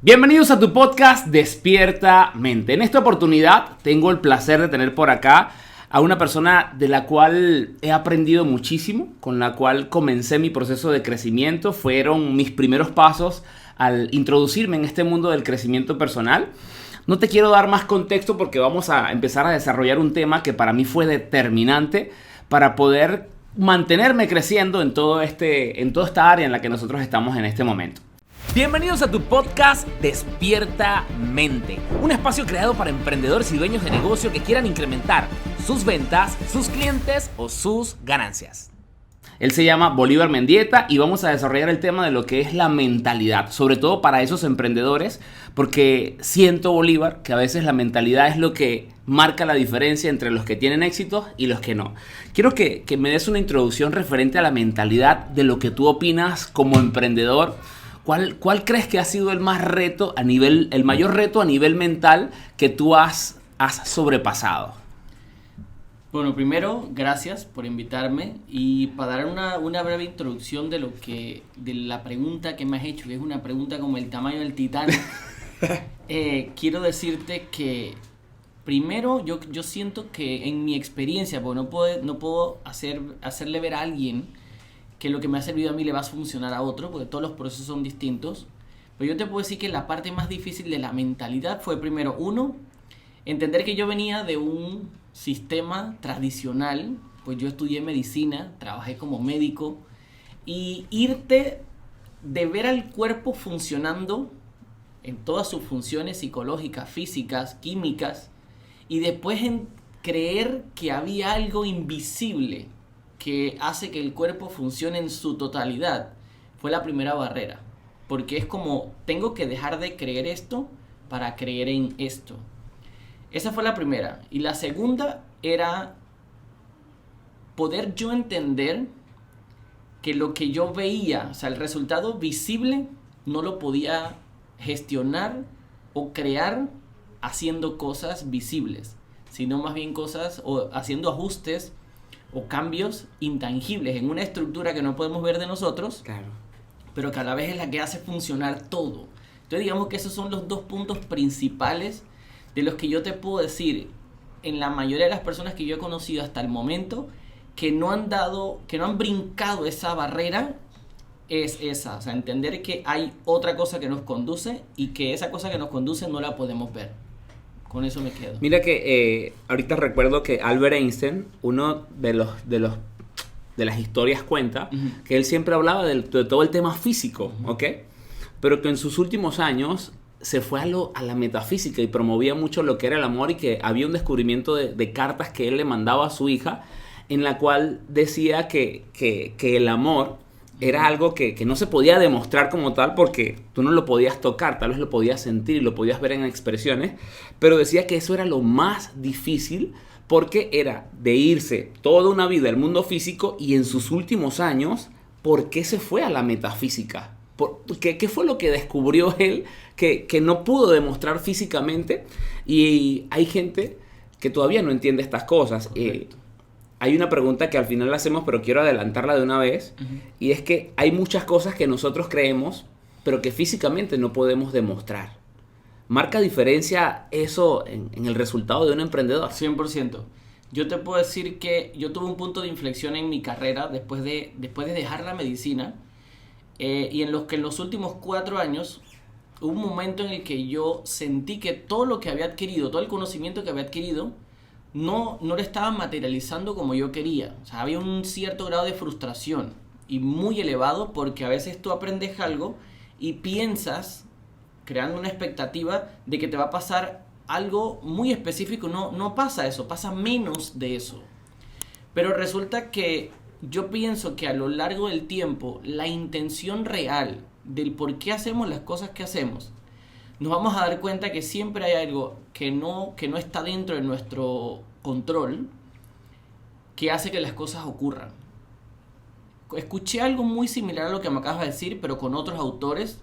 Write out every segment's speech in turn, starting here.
Bienvenidos a tu podcast Despierta Mente. En esta oportunidad tengo el placer de tener por acá a una persona de la cual he aprendido muchísimo, con la cual comencé mi proceso de crecimiento. Fueron mis primeros pasos al introducirme en este mundo del crecimiento personal. No te quiero dar más contexto porque vamos a empezar a desarrollar un tema que para mí fue determinante para poder mantenerme creciendo en toda esta área en la que nosotros estamos en este momento. Bienvenidos a tu podcast Despierta Mente, un espacio creado para emprendedores y dueños de negocio que quieran incrementar sus ventas, sus clientes o sus ganancias. Él se llama Bolívar Mendieta y vamos a desarrollar el tema de lo que es la mentalidad, sobre todo para esos emprendedores, porque siento, Bolívar, que a veces la mentalidad es lo que marca la diferencia entre los que tienen éxito y los que no. Quiero que me des una introducción referente a la mentalidad, de lo que tú opinas como emprendedor. ¿Cuál crees que ha sido el mayor reto a nivel mental que tú has sobrepasado? Bueno, primero, gracias por invitarme y para dar una breve introducción de la pregunta que me has hecho, que es una pregunta como el tamaño del Titanic. Quiero decirte que primero yo siento que en mi experiencia, porque no puedo hacerle ver a alguien que lo que me ha servido a mí le va a funcionar a otro, porque todos los procesos son distintos. Pero yo te puedo decir que la parte más difícil de la mentalidad fue primero, entender que yo venía de un sistema tradicional, pues yo estudié medicina, trabajé como médico, y irte de ver al cuerpo funcionando en todas sus funciones psicológicas, físicas, químicas, y después en creer que había algo invisible que hace que el cuerpo funcione en su totalidad, fue la primera barrera. Porque es como, tengo que dejar de creer esto para creer en esto. Esa fue la primera. Y la segunda era poder yo entender que lo que yo veía, o sea, el resultado visible, no lo podía gestionar o crear haciendo cosas visibles, sino más bien cosas o haciendo ajustes o cambios intangibles en una estructura que no podemos ver de nosotros, claro, pero que a la vez es la que hace funcionar todo. Entonces digamos que esos son los dos puntos principales de los que yo te puedo decir, en la mayoría de las personas que yo he conocido hasta el momento, que no han brincado esa barrera, es esa, o sea, entender que hay otra cosa que nos conduce y que esa cosa que nos conduce no la podemos ver. Con eso me quedo. Mira que ahorita recuerdo que Albert Einstein, uno de las historias cuenta, que él siempre hablaba de todo el tema físico, ¿ok? Pero que en sus últimos años se fue a la metafísica y promovía mucho lo que era el amor, y que había un descubrimiento de cartas que él le mandaba a su hija, en la cual decía que el amor era algo que no se podía demostrar como tal, porque tú no lo podías tocar, tal vez lo podías sentir y lo podías ver en expresiones, pero decía que eso era lo más difícil, porque era de irse toda una vida al mundo físico, y en sus últimos años, ¿por qué se fue a la metafísica? ¿Qué fue lo que descubrió él que no pudo demostrar físicamente? Y hay gente que todavía no entiende estas cosas. Hay una pregunta que al final la hacemos, pero quiero adelantarla de una vez, y es que hay muchas cosas que nosotros creemos, pero que físicamente no podemos demostrar. ¿Marca diferencia eso en el resultado de un emprendedor? 100%. Yo te puedo decir que yo tuve un punto de inflexión en mi carrera después de dejar la medicina, y en los últimos 4 años hubo un momento en el que yo sentí que todo lo que había adquirido, todo el conocimiento que había adquirido, no lo estaba materializando como yo quería. O sea, había un cierto grado de frustración y muy elevado, porque a veces tú aprendes algo y piensas, creando una expectativa de que te va a pasar algo muy específico. No pasa eso, pasa menos de eso. Pero resulta que yo pienso que a lo largo del tiempo, la intención real del por qué hacemos las cosas que hacemos, nos vamos a dar cuenta que siempre hay algo que no está dentro de nuestro control, que hace que las cosas ocurran. Escuché algo muy similar a lo que me acabas de decir, pero con otros autores,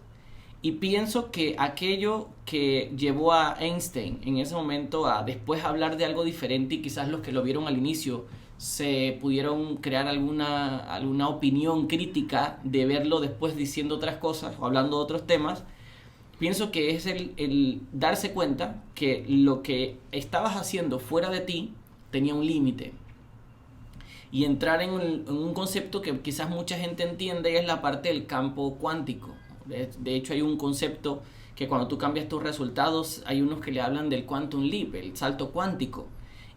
y pienso que aquello que llevó a Einstein en ese momento a después hablar de algo diferente, y quizás los que lo vieron al inicio se pudieron crear alguna opinión crítica de verlo después diciendo otras cosas o hablando de otros temas, pienso que es el darse cuenta que lo que estabas haciendo fuera de ti tenía un límite. Y entrar en un concepto que quizás mucha gente entiende, y es la parte del campo cuántico. De hecho, hay un concepto que cuando tú cambias tus resultados, hay unos que le hablan del quantum leap, el salto cuántico.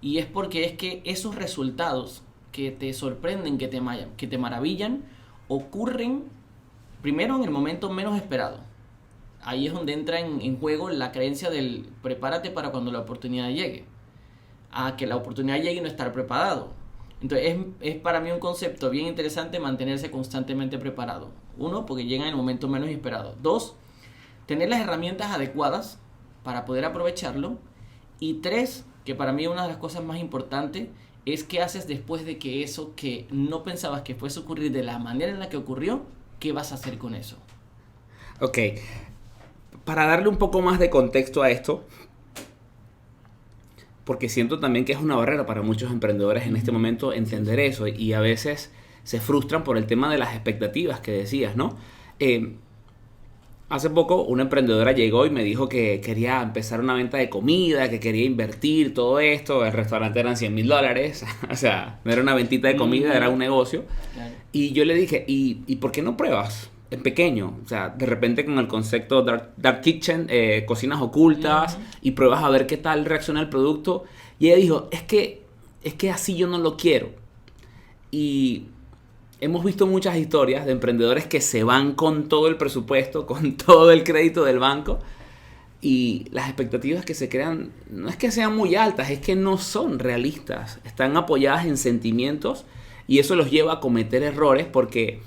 Y es porque es que esos resultados que te sorprenden, que te maravillan, ocurren primero en el momento menos esperado. Ahí es donde entra en juego la creencia del prepárate para cuando la oportunidad llegue. A que la oportunidad llegue y no estar preparado. Entonces es para mí un concepto bien interesante mantenerse constantemente preparado. Uno, porque llega en el momento menos esperado. Dos, tener las herramientas adecuadas para poder aprovecharlo. Y tres, que para mí una de las cosas más importantes es qué haces después de que eso que no pensabas que fuese a ocurrir de la manera en la que ocurrió, ¿qué vas a hacer con eso? Ok, para darle un poco más de contexto a esto, porque siento también que es una barrera para muchos emprendedores en este momento entender eso, y a veces se frustran por el tema de las expectativas que decías, ¿no? Hace poco una emprendedora llegó y me dijo que quería empezar una venta de comida, que quería invertir todo esto. El restaurante eran $100,000, o sea, no era una ventita de comida, era un negocio. Claro. Y yo le dije, ¿y por qué no pruebas en pequeño? O sea, de repente con el concepto Dark Kitchen, cocinas ocultas, y pruebas a ver qué tal reacciona el producto. Y ella dijo, es que así yo no lo quiero. Y hemos visto muchas historias de emprendedores que se van con todo el presupuesto, con todo el crédito del banco, y las expectativas que se crean no es que sean muy altas, es que no son realistas. Están apoyadas en sentimientos, y eso los lleva a cometer errores, porque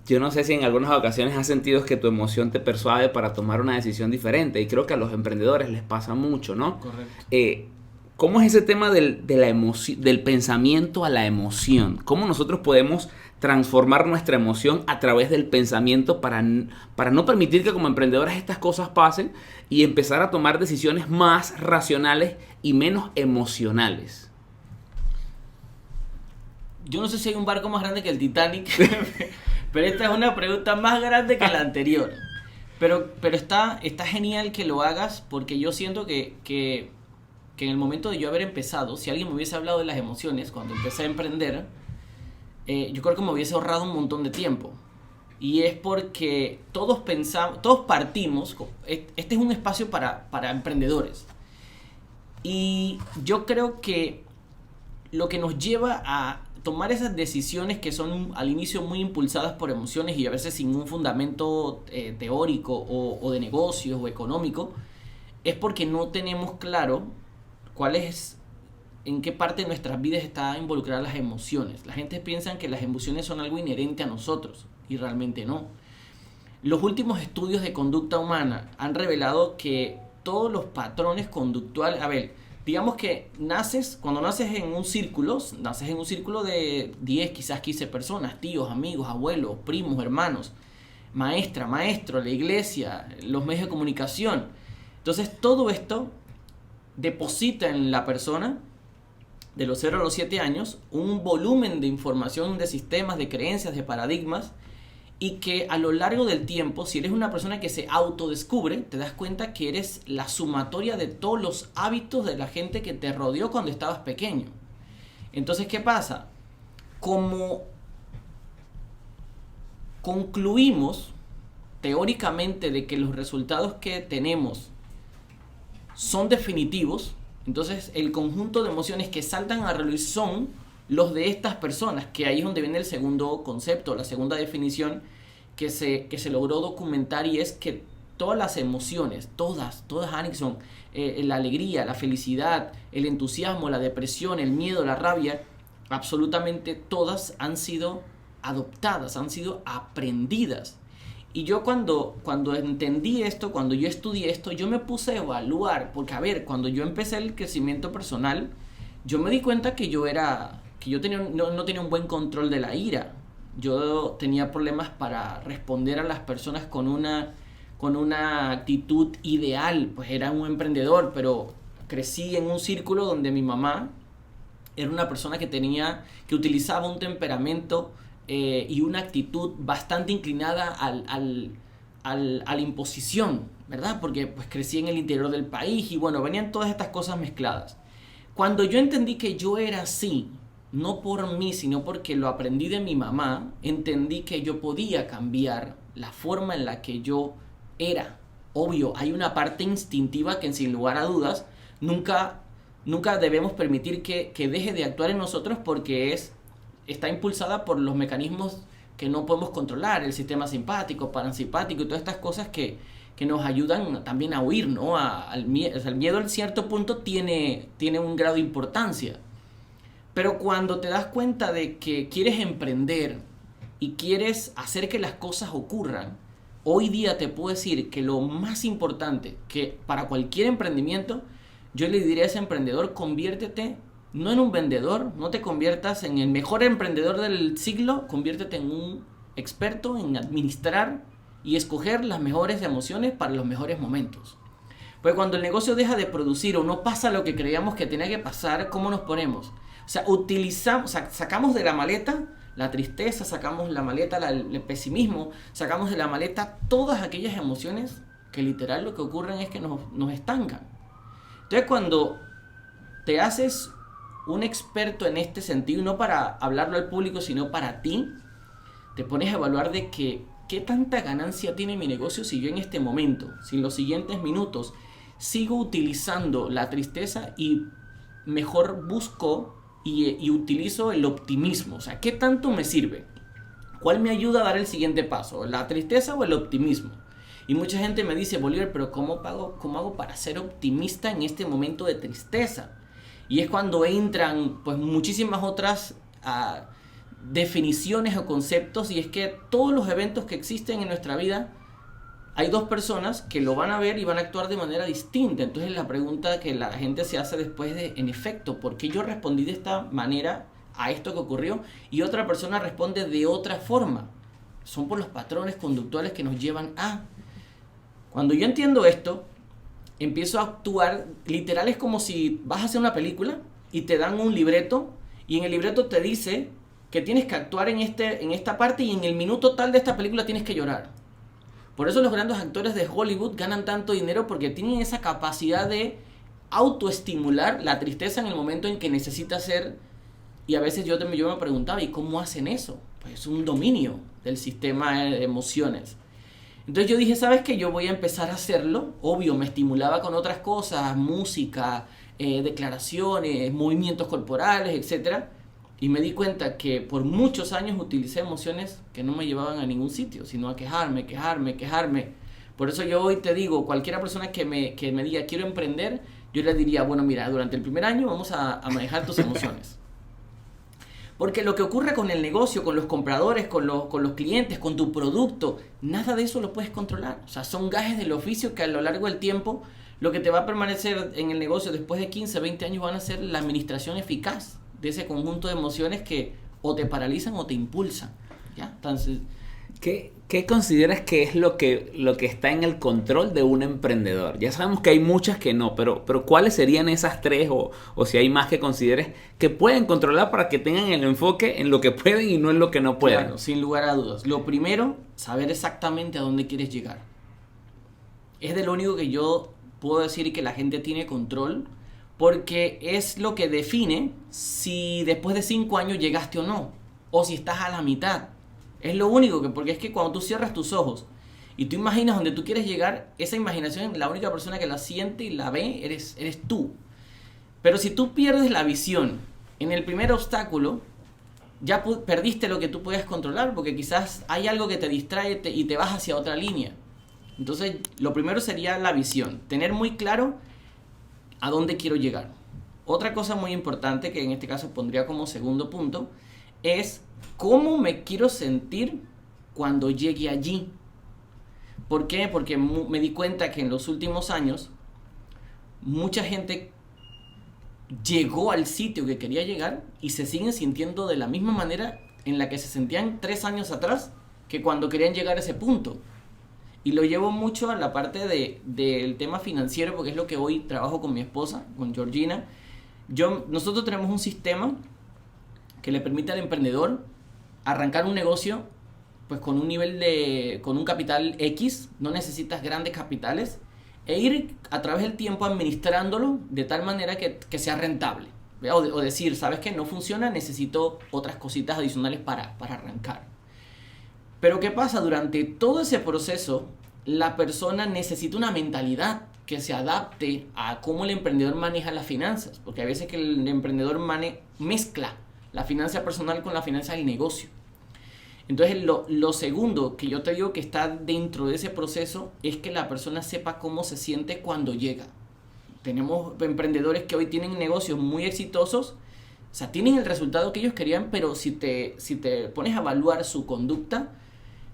yo no sé si en algunas ocasiones has sentido que tu emoción te persuade para tomar una decisión diferente, y creo que a los emprendedores les pasa mucho, ¿no? Correcto. ¿Cómo es ese tema del pensamiento a la emoción? ¿Cómo nosotros podemos transformar nuestra emoción a través del pensamiento para no permitir que como emprendedores estas cosas pasen y empezar a tomar decisiones más racionales y menos emocionales? Yo no sé si hay un barco más grande que el Titanic, pero esta es una pregunta más grande que la anterior. Pero está genial que lo hagas, porque yo siento que en el momento de yo haber empezado, si alguien me hubiese hablado de las emociones cuando empecé a emprender, yo creo que me hubiese ahorrado un montón de tiempo. Y es porque todos partimos, este es un espacio para emprendedores. Y yo creo que lo que nos lleva a tomar esas decisiones que son al inicio muy impulsadas por emociones y a veces sin un fundamento teórico o de negocios o económico, es porque no tenemos claro en qué parte de nuestras vidas está involucradas las emociones. La gente piensa que las emociones son algo inherente a nosotros, y realmente no. Los últimos estudios de conducta humana han revelado que todos los patrones conductuales, digamos que cuando naces en un círculo de 10, quizás 15 personas, tíos, amigos, abuelos, primos, hermanos, maestra, maestro, la iglesia, los medios de comunicación. Entonces todo esto deposita en la persona de los 0 a los 7 años un volumen de información, de sistemas, de creencias, de paradigmas, y que a lo largo del tiempo, si eres una persona que se autodescubre, te das cuenta que eres la sumatoria de todos los hábitos de la gente que te rodeó cuando estabas pequeño. Entonces, ¿qué pasa? Como concluimos teóricamente de que los resultados que tenemos son definitivos, entonces el conjunto de emociones que saltan a relucir son los de estas personas, que ahí es donde viene el segundo concepto, la segunda definición que se logró documentar, y es que todas las emociones, todas, Anickson, la alegría, la felicidad, el entusiasmo, la depresión, el miedo, la rabia, absolutamente todas han sido adoptadas, han sido aprendidas. Y yo cuando entendí esto, cuando yo estudié esto, yo me puse a evaluar, porque cuando yo empecé el crecimiento personal, yo me di cuenta que yo no tenía un buen control de la ira. Yo tenía problemas para responder a las personas con una actitud ideal, pues era un emprendedor, pero crecí en un círculo donde mi mamá era una persona que utilizaba un temperamento y una actitud bastante inclinada a la imposición, ¿verdad? Porque pues crecí en el interior del país y bueno, venían todas estas cosas mezcladas. Cuando yo entendí que yo era así, no por mí, sino porque lo aprendí de mi mamá, entendí que yo podía cambiar la forma en la que yo era. Obvio, hay una parte instintiva que sin lugar a dudas nunca debemos permitir que deje de actuar en nosotros porque está impulsada por los mecanismos que no podemos controlar, el sistema simpático, parasimpático y todas estas cosas que nos ayudan también a huir, ¿no? El miedo a cierto punto tiene un grado de importancia. Pero cuando te das cuenta de que quieres emprender y quieres hacer que las cosas ocurran, hoy día te puedo decir que lo más importante que para cualquier emprendimiento, yo le diría a ese emprendedor, conviértete no en un vendedor, no te conviertas en el mejor emprendedor del siglo, conviértete en un experto en administrar y escoger las mejores emociones para los mejores momentos. Pues cuando el negocio deja de producir o no pasa lo que creíamos que tenía que pasar, ¿cómo nos ponemos? O sea, sacamos de la maleta la tristeza, sacamos de la maleta el pesimismo, sacamos de la maleta todas aquellas emociones que literal lo que ocurren es que nos estancan. Entonces cuando te haces un experto en este sentido, no para hablarlo al público, sino para ti, te pones a evaluar de que qué tanta ganancia tiene mi negocio si yo en este momento, si en los siguientes minutos, sigo utilizando la tristeza y mejor busco y utilizo el optimismo. O sea, ¿qué tanto me sirve? ¿Cuál me ayuda a dar el siguiente paso? ¿La tristeza o el optimismo? Y mucha gente me dice, Bolívar, pero ¿cómo hago para ser optimista en este momento de tristeza? Y es cuando entran pues muchísimas otras definiciones o conceptos, y es que todos los eventos que existen en nuestra vida, hay dos personas que lo van a ver y van a actuar de manera distinta. Entonces la pregunta que la gente se hace después de, en efecto, ¿por qué yo respondí de esta manera a esto que ocurrió y otra persona responde de otra forma? Son por los patrones conductuales que nos llevan a... Cuando yo entiendo esto, empiezo a actuar, literal es como si vas a hacer una película y te dan un libreto y en el libreto te dice que tienes que actuar en esta parte y en el minuto tal de esta película tienes que llorar. Por eso los grandes actores de Hollywood ganan tanto dinero, porque tienen esa capacidad de autoestimular la tristeza en el momento en que necesita ser. Y a veces yo me preguntaba, ¿y cómo hacen eso? Pues es un dominio del sistema de emociones. Entonces yo dije, ¿sabes qué? Yo voy a empezar a hacerlo. Obvio, me estimulaba con otras cosas, música, declaraciones, movimientos corporales, etc. Y me di cuenta que por muchos años utilicé emociones que no me llevaban a ningún sitio, sino a quejarme. Por eso yo hoy te digo, cualquier persona que me diga quiero emprender, yo le diría, bueno, mira, durante el primer año vamos a manejar tus emociones. Porque lo que ocurre con el negocio, con los compradores, con los clientes, con tu producto, nada de eso lo puedes controlar. O sea, son gajes del oficio que a lo largo del tiempo, lo que te va a permanecer en el negocio después de 15, 20 años van a ser la administración eficaz de ese conjunto de emociones que o te paralizan o te impulsan, ¿ya? Entonces, ¿Qué consideras que es lo que está en el control de un emprendedor? Ya sabemos que hay muchas que no, pero ¿cuáles serían esas tres o si hay más que consideres que pueden controlar para que tengan el enfoque en lo que pueden y no en lo que no pueden? Claro, sin lugar a dudas. Lo primero, saber exactamente a dónde quieres llegar. Es de lo único que yo puedo decir que la gente tiene control, porque es lo que define si después de 5 años llegaste o no, o si estás a la mitad. Es lo único porque es que cuando tú cierras tus ojos y tú imaginas donde tú quieres llegar, esa imaginación, la única persona que la siente y la ve eres tú. Pero si tú pierdes la visión en el primer obstáculo, ya perdiste lo que tú puedes controlar, porque quizás hay algo que te distrae y te vas hacia otra línea. Entonces, lo primero sería la visión, tener muy claro a dónde quiero llegar. Otra cosa muy importante, que en este caso pondría como segundo punto, es cómo me quiero sentir cuando llegue allí. ¿Por qué? Porque me di cuenta que en los últimos años mucha gente llegó al sitio que quería llegar y se siguen sintiendo de la misma manera en la que se sentían 3 años atrás que cuando querían llegar a ese punto. Y lo llevo mucho a la parte del tema financiero, porque es lo que hoy trabajo con mi esposa, con Georgina. Nosotros tenemos un sistema que le permite al emprendedor arrancar un negocio pues con un con un capital X, no necesitas grandes capitales, e ir a través del tiempo administrándolo de tal manera que sea rentable. O decir, ¿sabes qué? No funciona, necesito otras cositas adicionales para arrancar. Pero ¿qué pasa? Durante todo ese proceso, la persona necesita una mentalidad que se adapte a cómo el emprendedor maneja las finanzas. Porque a veces que el emprendedor mezcla la finanza personal con la finanza del negocio. Entonces, lo segundo que yo te digo que está dentro de ese proceso es que la persona sepa cómo se siente cuando llega. Tenemos emprendedores que hoy tienen negocios muy exitosos, o sea, tienen el resultado que ellos querían, pero si te pones a evaluar su conducta,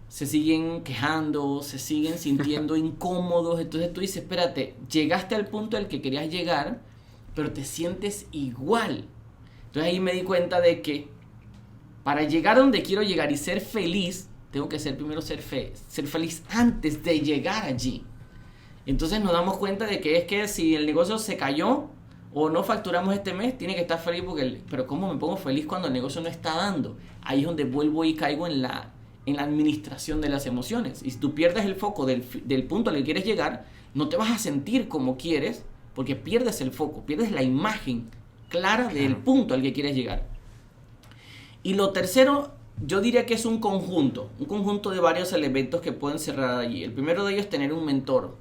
se siguen quejando, se siguen sintiendo incómodos. Entonces tú dices, espérate, llegaste al punto al que querías llegar, pero te sientes igual. Entonces ahí me di cuenta de que para llegar a donde quiero llegar y ser feliz, tengo que primero ser feliz antes de llegar allí. Entonces nos damos cuenta de que es que si el negocio se cayó o no facturamos este mes, tiene que estar feliz pero ¿cómo me pongo feliz cuando el negocio no está dando? Ahí es donde vuelvo y caigo en la administración de las emociones. Y si tú pierdes el foco del punto al que quieres llegar, no te vas a sentir como quieres porque pierdes el foco, pierdes la imagen clara del punto al que quieres llegar. Y lo tercero, yo diría que es un conjunto de varios elementos que pueden cerrar allí. El primero de ellos es tener un mentor.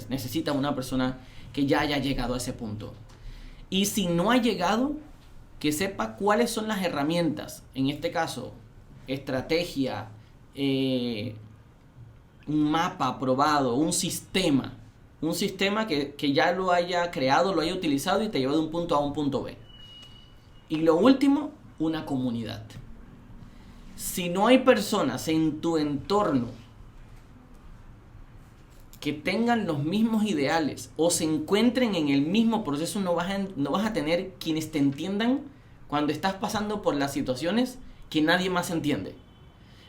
Necesitas una persona que ya haya llegado a ese punto. Y si no ha llegado, que sepa cuáles son las herramientas. En este caso, estrategia, un mapa aprobado, un sistema que ya lo haya creado, lo haya utilizado y te lleva de un punto A a un punto B. Y lo último, una comunidad. Si no hay personas en tu entorno que tengan los mismos ideales o se encuentren en el mismo proceso, no vas a tener quienes te entiendan cuando estás pasando por las situaciones que nadie más entiende.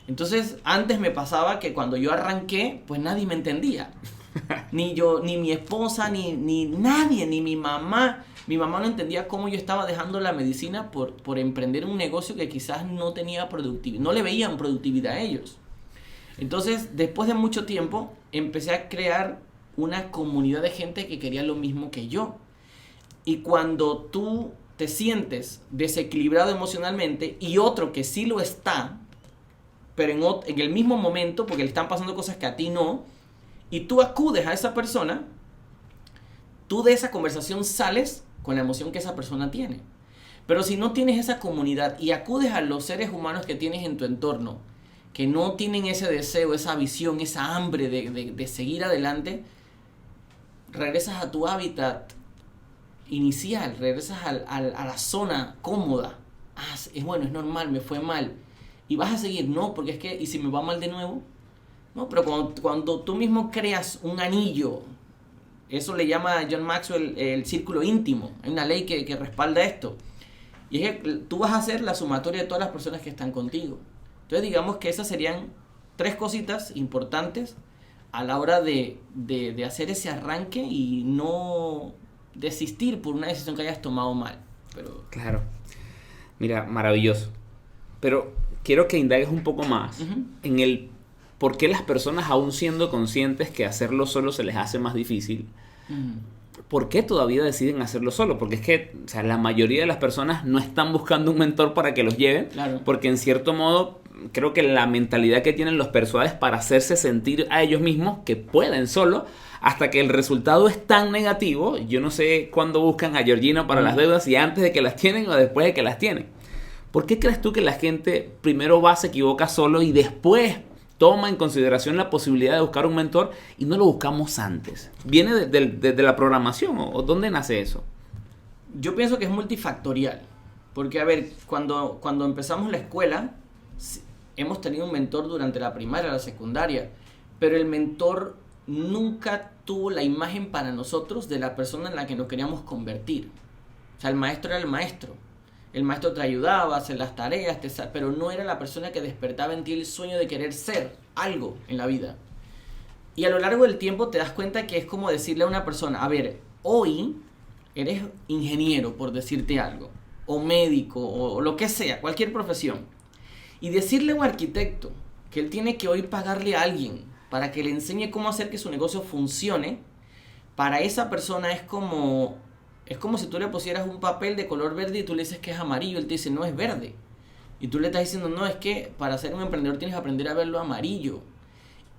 Entonces, antes me pasaba que cuando yo arranqué, pues nadie me entendía. Ni yo, ni mi esposa, ni nadie, ni mi mamá. Mi mamá no entendía cómo yo estaba dejando la medicina por emprender un negocio que quizás no tenía productividad, no le veían productividad a ellos. Entonces, después de mucho tiempo, empecé a crear una comunidad de gente que quería lo mismo que yo. Y cuando tú te sientes desequilibrado emocionalmente y otro que sí lo está, pero en el mismo momento, porque le están pasando cosas que a ti no, y tú acudes a esa persona, tú de esa conversación sales con la emoción que esa persona tiene. Pero si no tienes esa comunidad y acudes a los seres humanos que tienes en tu entorno, que no tienen ese deseo, esa visión, esa hambre de seguir adelante, regresas a tu hábitat inicial, regresas a la zona cómoda. Es normal, me fue mal. Y vas a seguir, no, porque es que, ¿y si me va mal de nuevo? No, pero cuando tú mismo creas un anillo, eso le llama John Maxwell el círculo íntimo. Hay una ley que respalda esto. Y es que tú vas a ser la sumatoria de todas las personas que están contigo. Entonces digamos que esas serían 3 cositas importantes a la hora de hacer ese arranque y no desistir por una decisión que hayas tomado mal. Claro. Mira, maravilloso. Pero quiero que indagues un poco más en el por qué las personas, aún siendo conscientes que hacerlo solo se les hace más difícil, ¿por qué todavía deciden hacerlo solo? Porque es que la mayoría de las personas no están buscando un mentor para que los lleven, claro. Porque en cierto modo creo que la mentalidad que tienen los persuades para hacerse sentir a ellos mismos que pueden solo, hasta que el resultado es tan negativo, yo no sé cuándo buscan a Georgina para las deudas, si antes de que las tienen o después de que las tienen. ¿Por qué crees tú que la gente primero se equivoca solo y después toma en consideración la posibilidad de buscar un mentor y no lo buscamos antes? ¿Viene de la programación o dónde nace eso? Yo pienso que es multifactorial. Porque, a ver, cuando empezamos la escuela, hemos tenido un mentor durante la primaria, la secundaria, pero el mentor nunca tuvo la imagen para nosotros de la persona en la que nos queríamos convertir. O sea, el maestro era el maestro. El maestro te ayudaba a hacer las tareas, pero no era la persona que despertaba en ti el sueño de querer ser algo en la vida. Y a lo largo del tiempo te das cuenta que es como decirle a una persona, a ver, hoy eres ingeniero, por decirte algo, o médico, o lo que sea, cualquier profesión. Y decirle a un arquitecto que él tiene que hoy pagarle a alguien para que le enseñe cómo hacer que su negocio funcione, para esa persona es como si tú le pusieras un papel de color verde y tú le dices que es amarillo, él te dice, no, es verde. Y tú le estás diciendo, no, es que para ser un emprendedor tienes que aprender a verlo amarillo.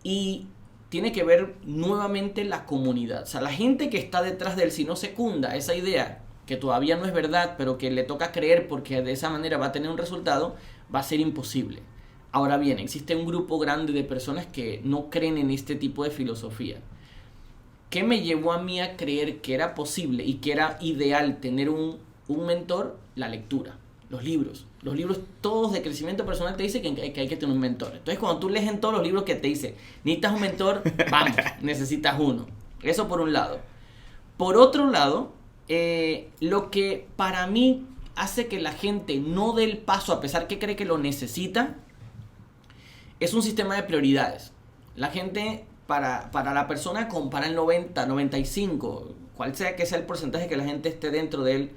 Y tiene que ver nuevamente la comunidad. O sea, la gente que está detrás de él, si no secunda esa idea, que todavía no es verdad, pero que le toca creer porque de esa manera va a tener un resultado, va a ser imposible. Ahora bien, existe un grupo grande de personas que no creen en este tipo de filosofía. ¿Qué me llevó a mí a creer que era posible y que era ideal tener un mentor? La lectura, los libros. Los libros todos de crecimiento personal te dicen que hay que tener un mentor. Entonces, cuando tú lees en todos los libros que te dice, necesitas un mentor, vamos, necesitas uno. Eso por un lado. Por otro lado, lo que para mí hace que la gente no dé el paso a pesar que cree que lo necesita, es un sistema de prioridades. La gente, para la persona, compara el 90, 95, cual sea que sea el porcentaje que la gente esté dentro de él,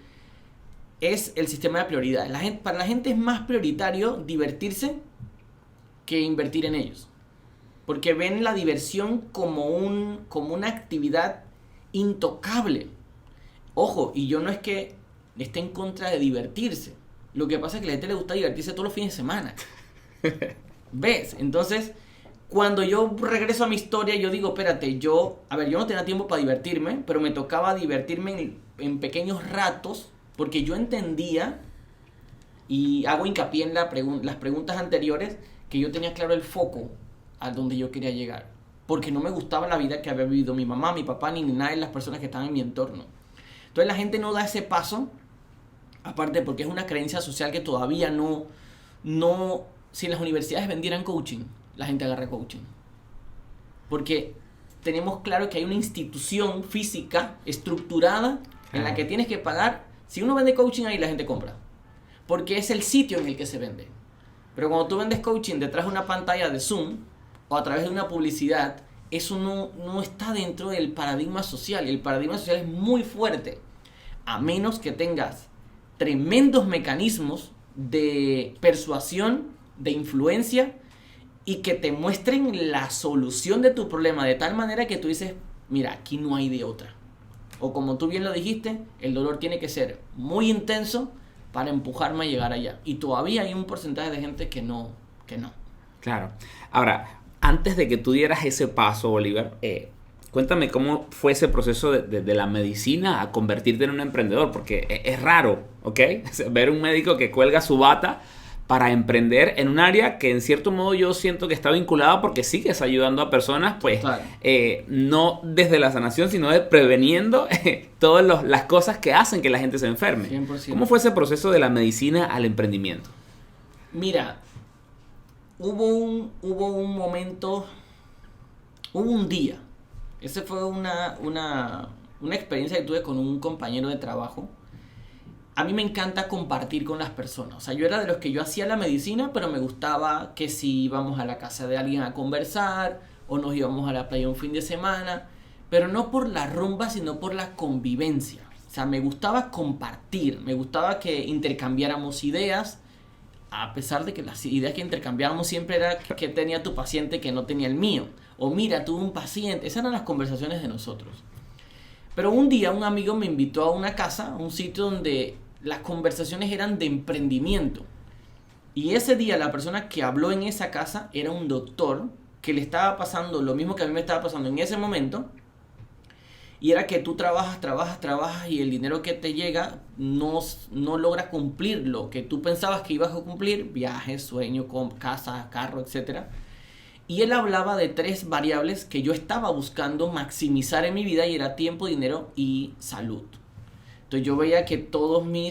es el sistema de prioridades. Para la gente es más prioritario divertirse que invertir en ellos. Porque ven la diversión como una actividad intocable. Ojo, y yo no es que esté en contra de divertirse. Lo que pasa es que a la gente le gusta divertirse todos los fines de semana. ¿Ves? Entonces, cuando yo regreso a mi historia, yo digo, espérate, yo no tenía tiempo para divertirme, pero me tocaba divertirme en pequeños ratos, porque yo entendía, y hago hincapié en las preguntas anteriores, que yo tenía claro el foco a donde yo quería llegar. Porque no me gustaba la vida que había vivido mi mamá, mi papá, ni nadie de las personas que estaban en mi entorno. Entonces la gente no da ese paso, aparte porque es una creencia social que todavía no si en las universidades vendieran coaching, la gente agarra coaching. Porque tenemos claro que hay una institución física estructurada en la que tienes que pagar. Si uno vende coaching ahí, la gente compra. Porque es el sitio en el que se vende. Pero cuando tú vendes coaching detrás de una pantalla de Zoom o a través de una publicidad, eso no está dentro del paradigma social. Y el paradigma social es muy fuerte. A menos que tengas tremendos mecanismos de persuasión, de influencia, y que te muestren la solución de tu problema de tal manera que tú dices, mira, aquí no hay de otra. O como tú bien lo dijiste, el dolor tiene que ser muy intenso para empujarme a llegar allá. Y todavía hay un porcentaje de gente que no. Claro. Ahora, antes de que tú dieras ese paso, Oliver, cuéntame cómo fue ese proceso de la medicina a convertirte en un emprendedor, porque es raro, ¿ok? Ver un médico que cuelga su bata para emprender en un área que en cierto modo yo siento que está vinculada porque sigues ayudando a personas, pues, claro. No desde la sanación, sino de preveniendo todas las cosas que hacen que la gente se enferme. 100%. ¿Cómo fue ese proceso de la medicina al emprendimiento? Mira, hubo un momento, hubo un día, esa fue una experiencia que tuve con un compañero de trabajo. A mí me encanta compartir con las personas. O sea, yo era de los que yo hacía la medicina, pero me gustaba que si íbamos a la casa de alguien a conversar o nos íbamos a la playa un fin de semana, pero no por la rumba, sino por la convivencia. O sea, me gustaba compartir, me gustaba que intercambiáramos ideas, a pesar de que las ideas que intercambiábamos siempre era que tenía tu paciente que no tenía el mío. O mira, tuve un paciente. Esas eran las conversaciones de nosotros. Pero un día un amigo me invitó a una casa, a un sitio donde las conversaciones eran de emprendimiento. Y ese día la persona que habló en esa casa era un doctor que le estaba pasando lo mismo que a mí me estaba pasando en ese momento. Y era que tú trabajas y el dinero que te llega no logra cumplir lo que tú pensabas que ibas a cumplir. Viajes, sueño, casa, carro, etc. Y él hablaba de 3 variables que yo estaba buscando maximizar en mi vida, y era tiempo, dinero y salud. Entonces yo veía que todo mi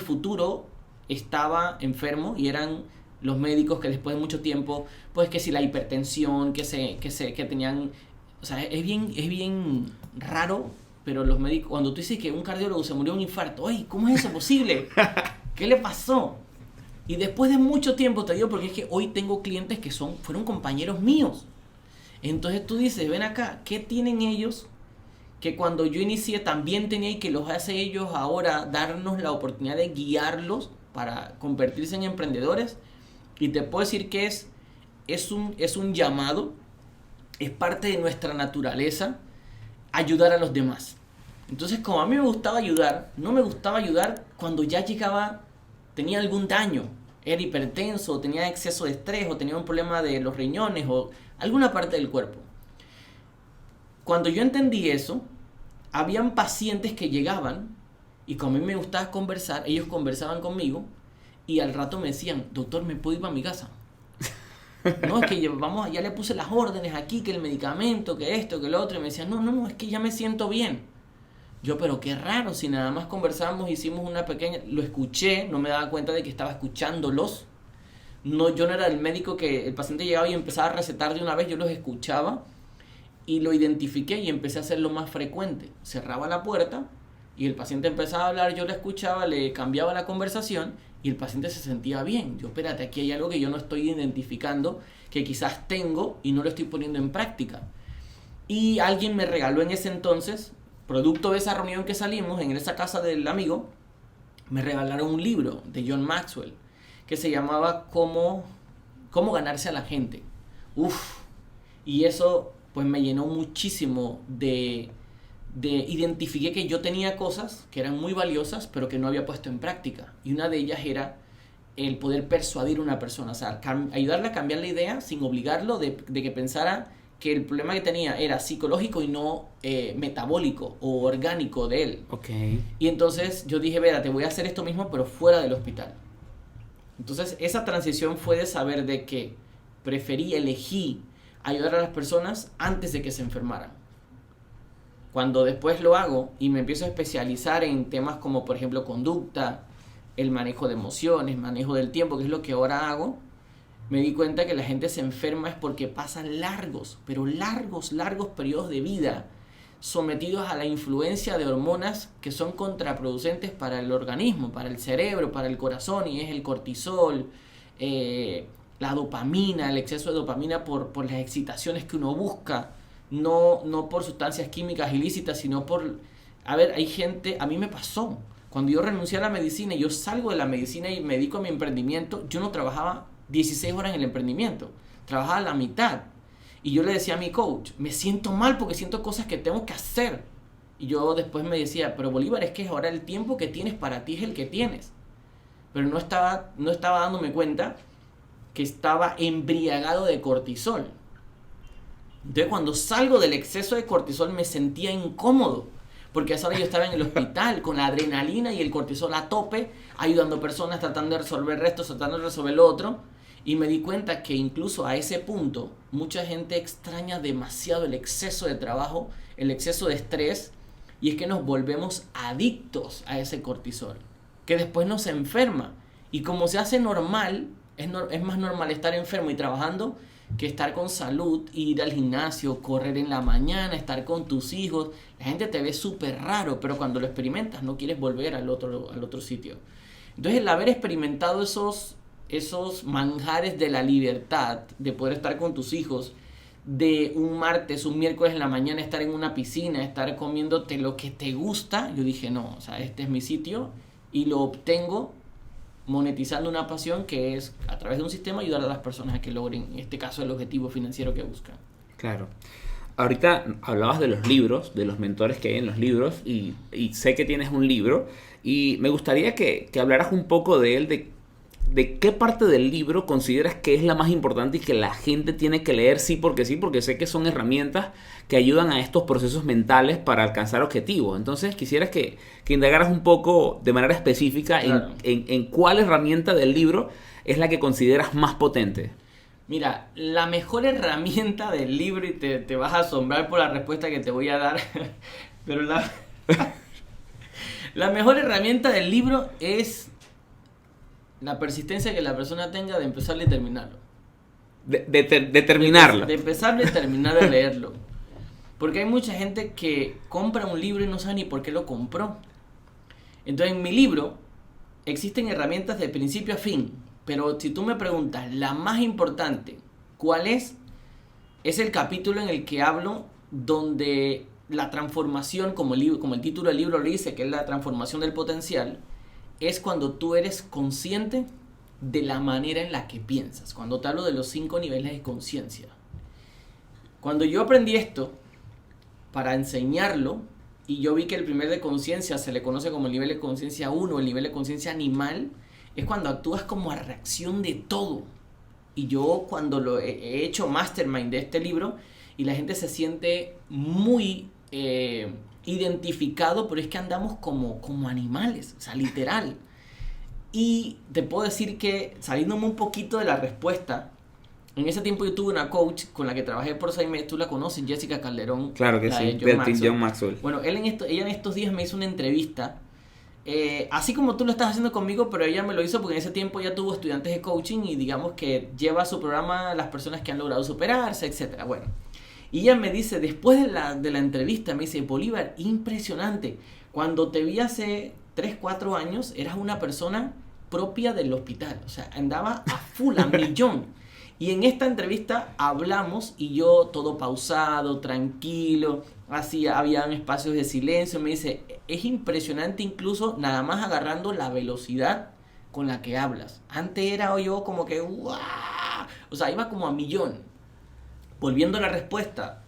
futuro estaba enfermo, y eran los médicos que después de mucho tiempo, pues que si la hipertensión, que tenían... O sea, es bien raro, pero los médicos, cuando tú dices que un cardiólogo se murió de un infarto, ¡ay! ¿Cómo es eso posible? ¿Qué le pasó? Y después de mucho tiempo, te digo, porque es que hoy tengo clientes que fueron compañeros míos. Entonces tú dices, ven acá, ¿qué tienen ellos que cuando yo inicié también tenía, y que los hace ellos ahora darnos la oportunidad de guiarlos para convertirse en emprendedores? Y te puedo decir que es un llamado, es parte de nuestra naturaleza ayudar a los demás. Entonces, como a mí me gustaba ayudar, no me gustaba ayudar cuando ya llegaba, tenía algún daño, era hipertenso, o tenía exceso de estrés, o tenía un problema de los riñones, o alguna parte del cuerpo. Cuando yo entendí eso, habían pacientes que llegaban, y como a mí me gustaba conversar, ellos conversaban conmigo, y al rato me decían, doctor, ¿me puedo ir para mi casa? No, es que ya le puse las órdenes aquí, que el medicamento, que esto, que lo otro, y me decían, no, es que ya me siento bien. Yo, pero qué raro, si nada más conversamos, hicimos una pequeña... Lo escuché, no me daba cuenta de que estaba escuchándolos. No, yo no era el médico que el paciente llegaba y empezaba a recetar de una vez, yo los escuchaba y lo identifiqué y empecé a hacerlo más frecuente. Cerraba la puerta y el paciente empezaba a hablar, yo le escuchaba, le cambiaba la conversación y el paciente se sentía bien. Yo, espérate, aquí hay algo que yo no estoy identificando, que quizás tengo y no lo estoy poniendo en práctica. Y alguien me regaló en ese entonces... Producto de esa reunión que salimos en esa casa del amigo, me regalaron un libro de John Maxwell que se llamaba Cómo ganarse a la gente. Y eso pues me llenó muchísimo de identifiqué que yo tenía cosas que eran muy valiosas pero que no había puesto en práctica. Y una de ellas era el poder persuadir a una persona, o sea, ayudarle a cambiar la idea sin obligarlo de que pensara que el problema que tenía era psicológico y no metabólico o orgánico de él. Okay. Y entonces yo dije, te voy a hacer esto mismo, pero fuera del hospital. Entonces esa transición fue de saber de que elegí ayudar a las personas antes de que se enfermaran. Cuando después lo hago y me empiezo a especializar en temas como, por ejemplo, conducta, el manejo de emociones, manejo del tiempo, que es lo que ahora hago, me di cuenta que la gente se enferma es porque pasan largos periodos de vida sometidos a la influencia de hormonas que son contraproducentes para el organismo, para el cerebro, para el corazón, y es el cortisol, la dopamina, el exceso de dopamina por las excitaciones que uno busca, no por sustancias químicas ilícitas, sino por... hay gente, a mí me pasó, cuando yo renuncié a la medicina y yo salgo de la medicina y me dedico a mi emprendimiento, yo no trabajaba 16 horas en el emprendimiento, trabajaba a la mitad. Y yo le decía a mi coach, me siento mal porque siento cosas que tengo que hacer. Y yo después me decía, pero Bolívar, es que ahora el tiempo que tienes para ti es el que tienes. Pero no estaba dándome cuenta que estaba embriagado de cortisol. Entonces cuando salgo del exceso de cortisol me sentía incómodo. Porque a esa hora yo estaba en el hospital con la adrenalina y el cortisol a tope, ayudando a personas, tratando de resolver esto, tratando de resolver lo otro. Y me di cuenta que incluso a ese punto mucha gente extraña demasiado el exceso de trabajo, el exceso de estrés, y es que nos volvemos adictos a ese cortisol, que después nos enferma. Y como se hace normal, es más normal estar enfermo y trabajando que estar con salud, ir al gimnasio, correr en la mañana, estar con tus hijos. La gente te ve súper raro, pero cuando lo experimentas no quieres volver al otro sitio. Entonces el haber experimentado esos manjares de la libertad, de poder estar con tus hijos, de un martes, un miércoles en la mañana estar en una piscina, estar comiéndote lo que te gusta, yo dije no, o sea, este es mi sitio y lo obtengo monetizando una pasión que es a través de un sistema ayudar a las personas a que logren, en este caso, el objetivo financiero que buscan. Claro. Ahorita hablabas de los libros, de los mentores que hay en los libros y sé que tienes un libro y me gustaría que hablaras un poco de él, de qué parte del libro consideras que es la más importante y que la gente tiene que leer sí, porque sé que son herramientas que ayudan a estos procesos mentales para alcanzar objetivos. Entonces quisieras que indagaras un poco de manera específica claro. en cuál herramienta del libro es la que consideras más potente. Mira, la mejor herramienta del libro, y te vas a asombrar por la respuesta que te voy a dar, pero la mejor herramienta del libro es la persistencia que la persona tenga de empezarlo y terminarlo. De terminarlo. De empezarlo y terminar de leerlo. Porque hay mucha gente que compra un libro y no sabe ni por qué lo compró. Entonces en mi libro existen herramientas de principio a fin. Pero si tú me preguntas, la más importante, ¿cuál es? Es el capítulo en el que hablo donde la transformación, como el título del libro lo dice, que es la transformación del potencial, es cuando tú eres consciente de la manera en la que piensas. Cuando te hablo de los 5 niveles de conciencia. Cuando yo aprendí esto, para enseñarlo, y yo vi que el primer de conciencia se le conoce como el nivel de conciencia 1, el nivel de conciencia animal, es cuando actúas como a reacción de todo. Y yo cuando lo he hecho mastermind de este libro, y la gente se siente muy identificado, pero es que andamos como animales, o sea, literal. Y te puedo decir que, saliéndome un poquito de la respuesta, en ese tiempo yo tuve una coach con la que trabajé por 6 meses, tú la conoces, Jessica Calderón. Claro que sí, del Team John Maxwell. Bueno, ella en estos días me hizo una entrevista, así como tú lo estás haciendo conmigo, pero ella me lo hizo porque en ese tiempo ya tuvo estudiantes de coaching y digamos que lleva a su programa a las personas que han logrado superarse, etc. Bueno, y ella me dice, después de la entrevista, me dice, Bolívar, impresionante, cuando te vi hace 3, 4 años, eras una persona propia del hospital, o sea, andaba a full, a millón. Y en esta entrevista hablamos y yo todo pausado, tranquilo, así habían espacios de silencio. Me dice, es impresionante incluso nada más agarrando la velocidad con la que hablas. Antes era yo como que, ¡guau! O sea, iba como a millón. Volviendo a la respuesta,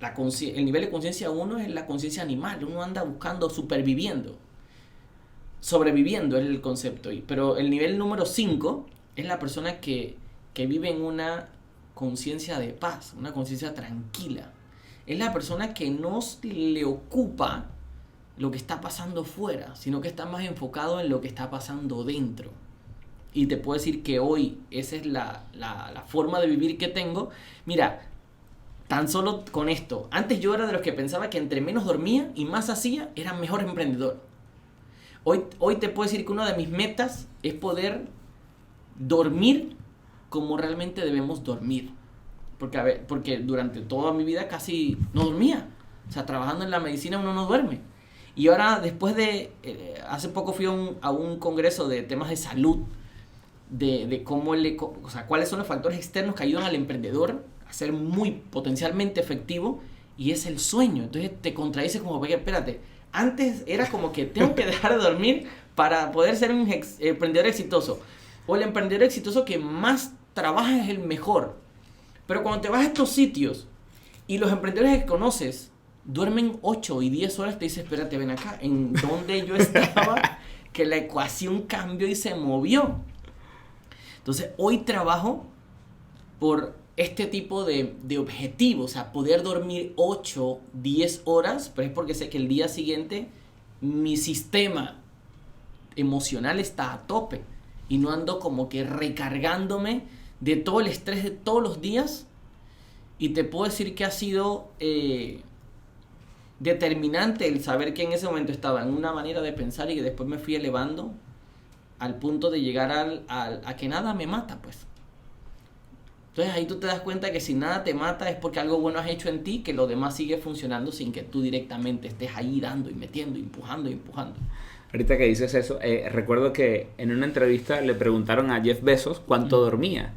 el nivel de conciencia 1 es la conciencia animal. Uno anda buscando, sobreviviendo es el concepto. Pero el nivel número 5 es la persona que vive en una conciencia de paz, una conciencia tranquila. Es la persona que no le ocupa lo que está pasando fuera, sino que está más enfocado en lo que está pasando dentro. Y te puedo decir que hoy esa es la forma de vivir que tengo. Mira, tan solo con esto. Antes yo era de los que pensaba que entre menos dormía y más hacía, era mejor emprendedor. Hoy te puedo decir que una de mis metas es poder dormir como realmente debemos dormir. Porque durante toda mi vida casi no dormía. O sea, trabajando en la medicina uno no duerme. Y ahora, después de... hace poco fui a un congreso de temas de salud, de cómo o sea, cuáles son los factores externos que ayudan al emprendedor a ser muy potencialmente efectivo, y es el sueño. Entonces te contradices como, espérate, antes era como que tengo que dejar de dormir para poder ser un emprendedor exitoso. O el emprendedor exitoso que más trabaja es el mejor. Pero cuando te vas a estos sitios y los emprendedores que conoces duermen 8 y 10 horas, te dices, espérate, ven acá, ¿en dónde yo estaba? Que la ecuación cambió y se movió. Entonces, hoy trabajo por este tipo de objetivo, o sea, poder dormir 8, 10 horas, pero es porque sé que el día siguiente mi sistema emocional está a tope y no ando como que recargándome de todo el estrés de todos los días. Y te puedo decir que ha sido determinante el saber que en ese momento estaba en una manera de pensar y que después me fui elevando al punto de llegar a que nada me mata, pues. Entonces ahí tú te das cuenta que si nada te mata es porque algo bueno has hecho en ti, que lo demás sigue funcionando sin que tú directamente estés ahí dando y metiendo, empujando y empujando. Ahorita que dices eso, recuerdo que en una entrevista le preguntaron a Jeff Bezos cuánto dormía.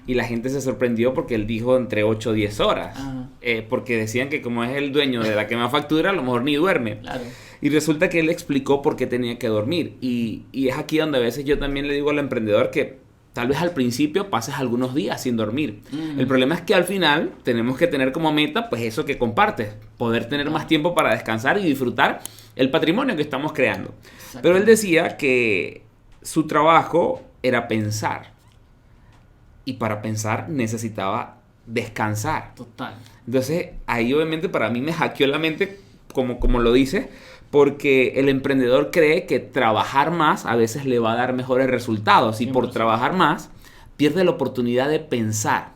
Y la gente se sorprendió porque él dijo entre 8 o 10 horas. Porque decían que como es el dueño de la que más factura, a lo mejor ni duerme. Claro. Y resulta que él explicó por qué tenía que dormir. Y es aquí donde a veces yo también le digo al emprendedor que tal vez al principio pases algunos días sin dormir. El problema es que al final tenemos que tener como meta pues eso que compartes. Poder tener más tiempo para descansar y disfrutar el patrimonio que estamos creando. Pero él decía que su trabajo era pensar. Y para pensar necesitaba descansar. Total. Entonces ahí obviamente para mí me hackeó la mente, como lo dices, porque el emprendedor cree que trabajar más a veces le va a dar mejores resultados. Y 100%. Por trabajar más pierde la oportunidad de pensar.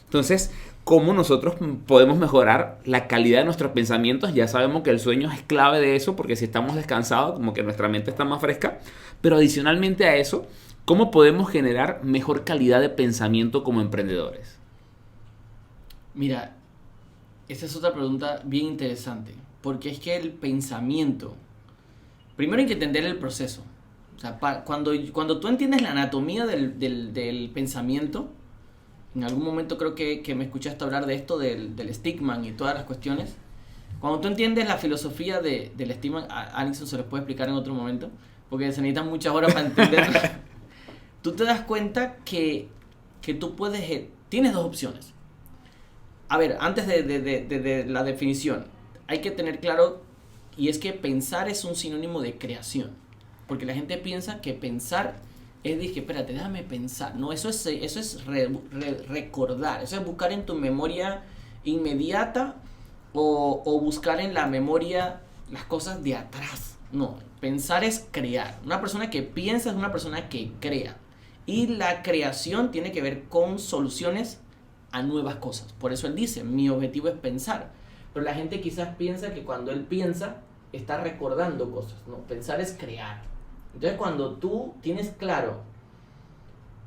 Entonces, ¿cómo nosotros podemos mejorar la calidad de nuestros pensamientos? Ya sabemos que el sueño es clave de eso, porque si estamos descansados, como que nuestra mente está más fresca. Pero adicionalmente a eso, ¿cómo podemos generar mejor calidad de pensamiento como emprendedores? Mira, esa es otra pregunta bien interesante, porque es que el pensamiento, primero hay que entender el proceso. O sea, cuando tú entiendes la anatomía del pensamiento, en algún momento creo que me escuchaste hablar de esto, del Stigman y todas las cuestiones. Cuando tú entiendes la filosofía del Stigman, a Alison se los puede explicar en otro momento, porque se necesitan muchas horas para entenderlo. tú te das cuenta que tú puedes... Tienes dos opciones. A ver, antes de la definición, hay que tener claro, y es que pensar es un sinónimo de creación. Porque la gente piensa que pensar es, dije, espérate, déjame pensar. No, eso es recordar, eso es buscar en tu memoria inmediata o buscar en la memoria las cosas de atrás. No, pensar es crear. Una persona que piensa es una persona que crea. Y la creación tiene que ver con soluciones a nuevas cosas. Por eso él dice, mi objetivo es pensar. Pero la gente quizás piensa que cuando él piensa, está recordando cosas. No, pensar es crear. Entonces cuando tú tienes claro,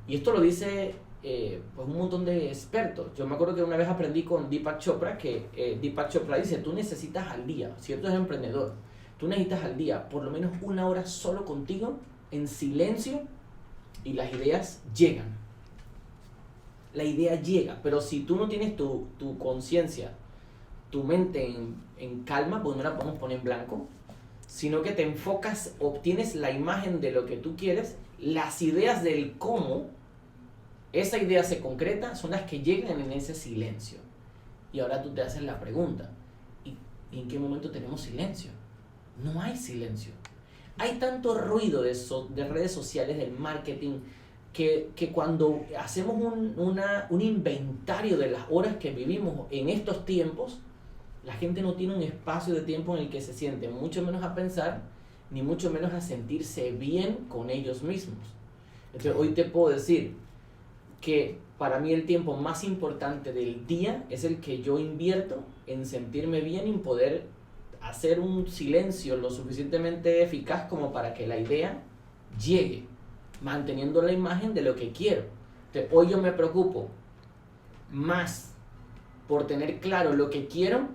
y esto lo dice pues un montón de expertos. Yo me acuerdo que una vez aprendí con Deepak Chopra, que Deepak Chopra dice, tú necesitas al día, si tú eres emprendedor, tú necesitas al día por lo menos 1 hora solo contigo, en silencio, y las ideas llegan. La idea llega, pero si tú no tienes tu conciencia, tu mente en calma, pues no la podemos poner en blanco, sino que te enfocas, obtienes la imagen de lo que tú quieres, las ideas del cómo esa idea se concreta, son las que llegan en ese silencio. Y ahora tú te haces la pregunta, ¿y en qué momento tenemos silencio? No hay silencio. Hay tanto ruido de redes sociales, del marketing, que cuando hacemos un inventario de las horas que vivimos en estos tiempos, la gente no tiene un espacio de tiempo en el que se siente, mucho menos a pensar, ni mucho menos a sentirse bien con ellos mismos. Entonces, hoy te puedo decir que para mí el tiempo más importante del día es el que yo invierto en sentirme bien y poder hacer un silencio lo suficientemente eficaz como para que la idea llegue, manteniendo la imagen de lo que quiero. Entonces, hoy yo me preocupo más por tener claro lo que quiero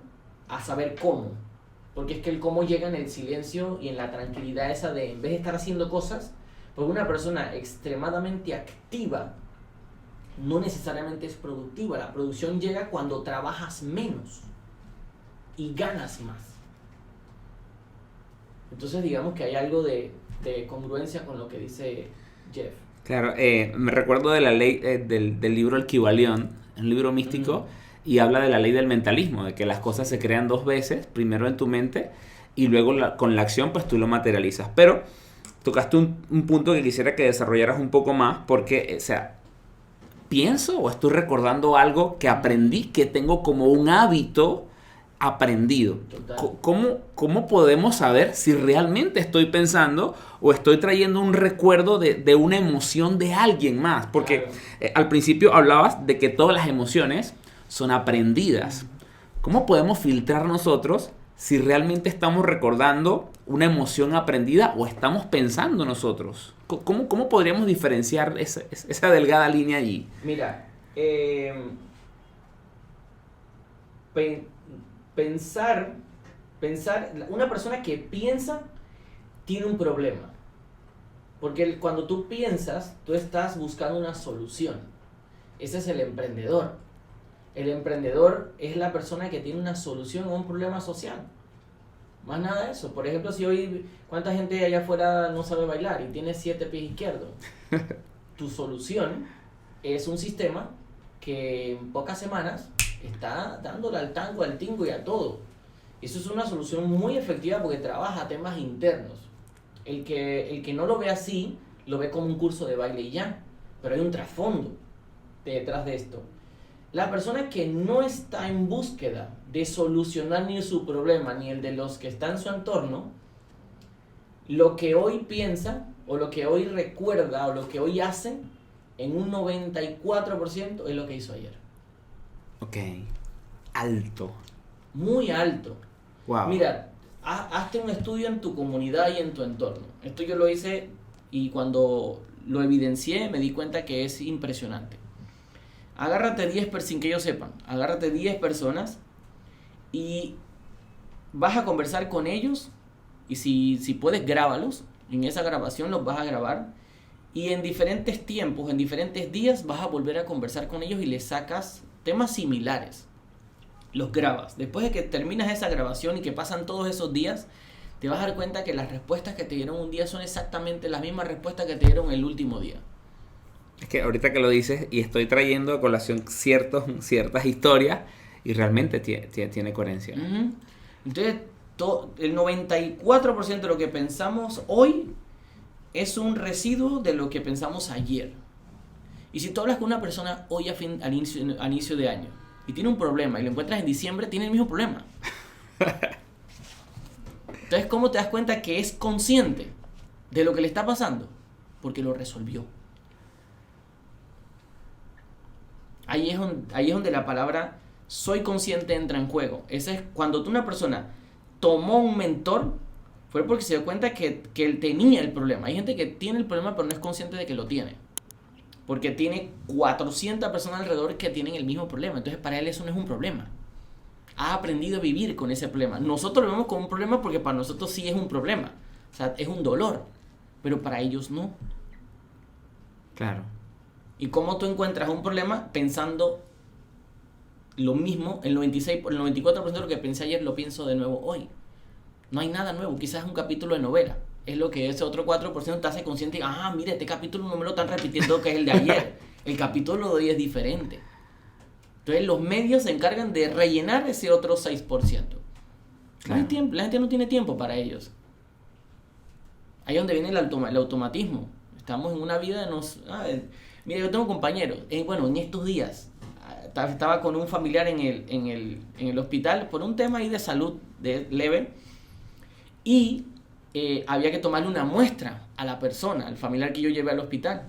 a saber cómo, porque es que el cómo llega en el silencio y en la tranquilidad esa de, en vez de estar haciendo cosas, porque una persona extremadamente activa no necesariamente es productiva. La producción llega cuando trabajas menos y ganas más. Entonces digamos que hay algo de congruencia con lo que dice Jeff. Claro, me recuerdo de la ley del libro El Kybalión, un libro místico, y habla de la ley del mentalismo, de que las cosas se crean 2 veces, primero en tu mente y luego con la acción pues tú lo materializas. Pero tocaste un punto que quisiera que desarrollaras un poco más, porque, o sea, pienso o estoy recordando algo que aprendí, que tengo como un hábito aprendido. ¿Cómo podemos saber si realmente estoy pensando o estoy trayendo un recuerdo de una emoción de alguien más? Porque al principio hablabas de que todas las emociones son aprendidas. ¿Cómo podemos filtrar nosotros si realmente estamos recordando una emoción aprendida o estamos pensando nosotros? ¿Cómo podríamos diferenciar esa delgada línea allí? Mira, pensar, una persona que piensa tiene un problema. Porque cuando tú piensas, tú estás buscando una solución. Ese es el emprendedor. El emprendedor es la persona que tiene una solución a un problema social. Más nada de eso. Por ejemplo, si hoy, ¿cuánta gente allá afuera no sabe bailar y tiene 7 pies izquierdos? Tu solución es un sistema que en pocas semanas está dándole al tango, al tingo y a todo. Eso es una solución muy efectiva porque trabaja temas internos. El que no lo ve así, lo ve como un curso de baile y ya. Pero hay un trasfondo detrás de esto. La persona que no está en búsqueda de solucionar ni su problema ni el de los que están en su entorno, lo que hoy piensa o lo que hoy recuerda o lo que hoy hace, en un 94% es lo que hizo ayer. Ok, alto. Muy alto. Wow. Mira, hazte un estudio en tu comunidad y en tu entorno. Esto yo lo hice y cuando lo evidencié me di cuenta que es impresionante. Agárrate 10 sin que ellos sepan, agárrate 10 personas y vas a conversar con ellos y si puedes grábalos, en esa grabación los vas a grabar y en diferentes tiempos, en diferentes días vas a volver a conversar con ellos y les sacas temas similares, los grabas. Después de que terminas esa grabación y que pasan todos esos días, te vas a dar cuenta que las respuestas que te dieron un día son exactamente las mismas respuestas que te dieron el último día. Es que ahorita que lo dices y estoy trayendo a colación ciertas historias y realmente tiene coherencia. Uh-huh. Entonces, el 94% de lo que pensamos hoy es un residuo de lo que pensamos ayer. Y si tú hablas con una persona hoy al inicio de año y tiene un problema y lo encuentras en diciembre, tiene el mismo problema. Entonces, ¿cómo te das cuenta que es consciente de lo que le está pasando? Porque lo resolvió. Ahí es donde la palabra soy consciente entra en juego. Ese es cuando una persona tomó un mentor, fue porque se dio cuenta que él tenía el problema. Hay gente que tiene el problema pero no es consciente de que lo tiene. Porque tiene 400 personas alrededor que tienen el mismo problema. Entonces para él eso no es un problema. Ha aprendido a vivir con ese problema. Nosotros lo vemos como un problema porque para nosotros sí es un problema. O sea, es un dolor. Pero para ellos no. Claro. ¿Y cómo tú encuentras un problema pensando lo mismo? El 94% de lo que pensé ayer lo pienso de nuevo hoy. No hay nada nuevo, quizás es un capítulo de novela. Es lo que ese otro 4% te hace consciente y, mira, este capítulo no me lo están repitiendo que es el de ayer. El capítulo de hoy es diferente. Entonces los medios se encargan de rellenar ese otro 6%. Claro. No hay tiempo, la gente no tiene tiempo para ellos. Ahí es donde viene el automatismo. Estamos en una vida de mira, yo tengo compañeros. En estos días estaba con un familiar en el hospital por un tema ahí de salud leve y había que tomarle una muestra a la persona, al familiar que yo llevé al hospital.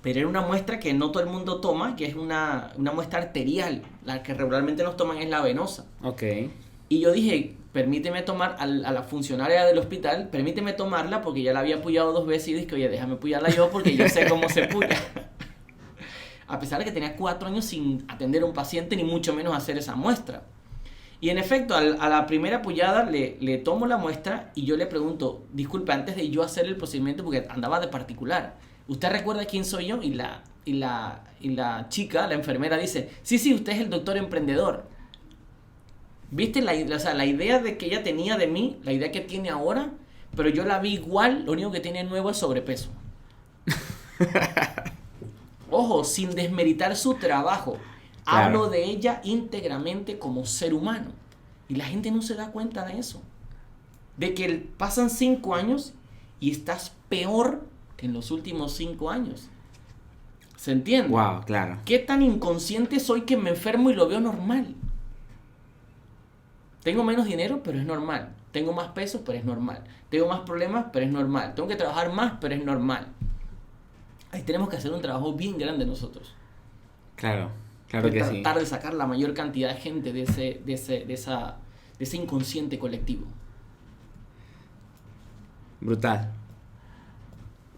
Pero era una muestra que no todo el mundo toma, que es una muestra arterial. La que regularmente nos toman es la venosa. Ok. Y yo dije, permíteme tomar a la funcionaria del hospital, permíteme tomarla porque ya la había puyado 2 veces y dije, oye, déjame puyarla yo porque yo sé cómo se puya. A pesar de que tenía 4 años sin atender a un paciente, ni mucho menos hacer esa muestra. Y en efecto, a la primera puyada le tomo la muestra y yo le pregunto, disculpe, antes de yo hacer el procedimiento, porque andaba de particular, ¿usted recuerda quién soy yo? Y la chica, la enfermera, dice, sí, usted es el doctor emprendedor. ¿Viste la idea de que ella tenía de mí, la idea que tiene ahora? Pero yo la vi igual, lo único que tiene nuevo es sobrepeso. Ojo, sin desmeritar su trabajo. Claro. Hablo de ella íntegramente como ser humano. Y la gente no se da cuenta de eso. De que pasan 5 años y estás peor que en los últimos 5 años. ¿Se entiende? Wow, claro. ¿Qué tan inconsciente soy que me enfermo y lo veo normal? Tengo menos dinero, pero es normal. Tengo más peso, pero es normal. Tengo más problemas, pero es normal. Tengo que trabajar más, pero es normal. Ahí tenemos que hacer un trabajo bien grande nosotros. Claro que sí. Tratar de sacar la mayor cantidad de gente de ese inconsciente colectivo. Brutal.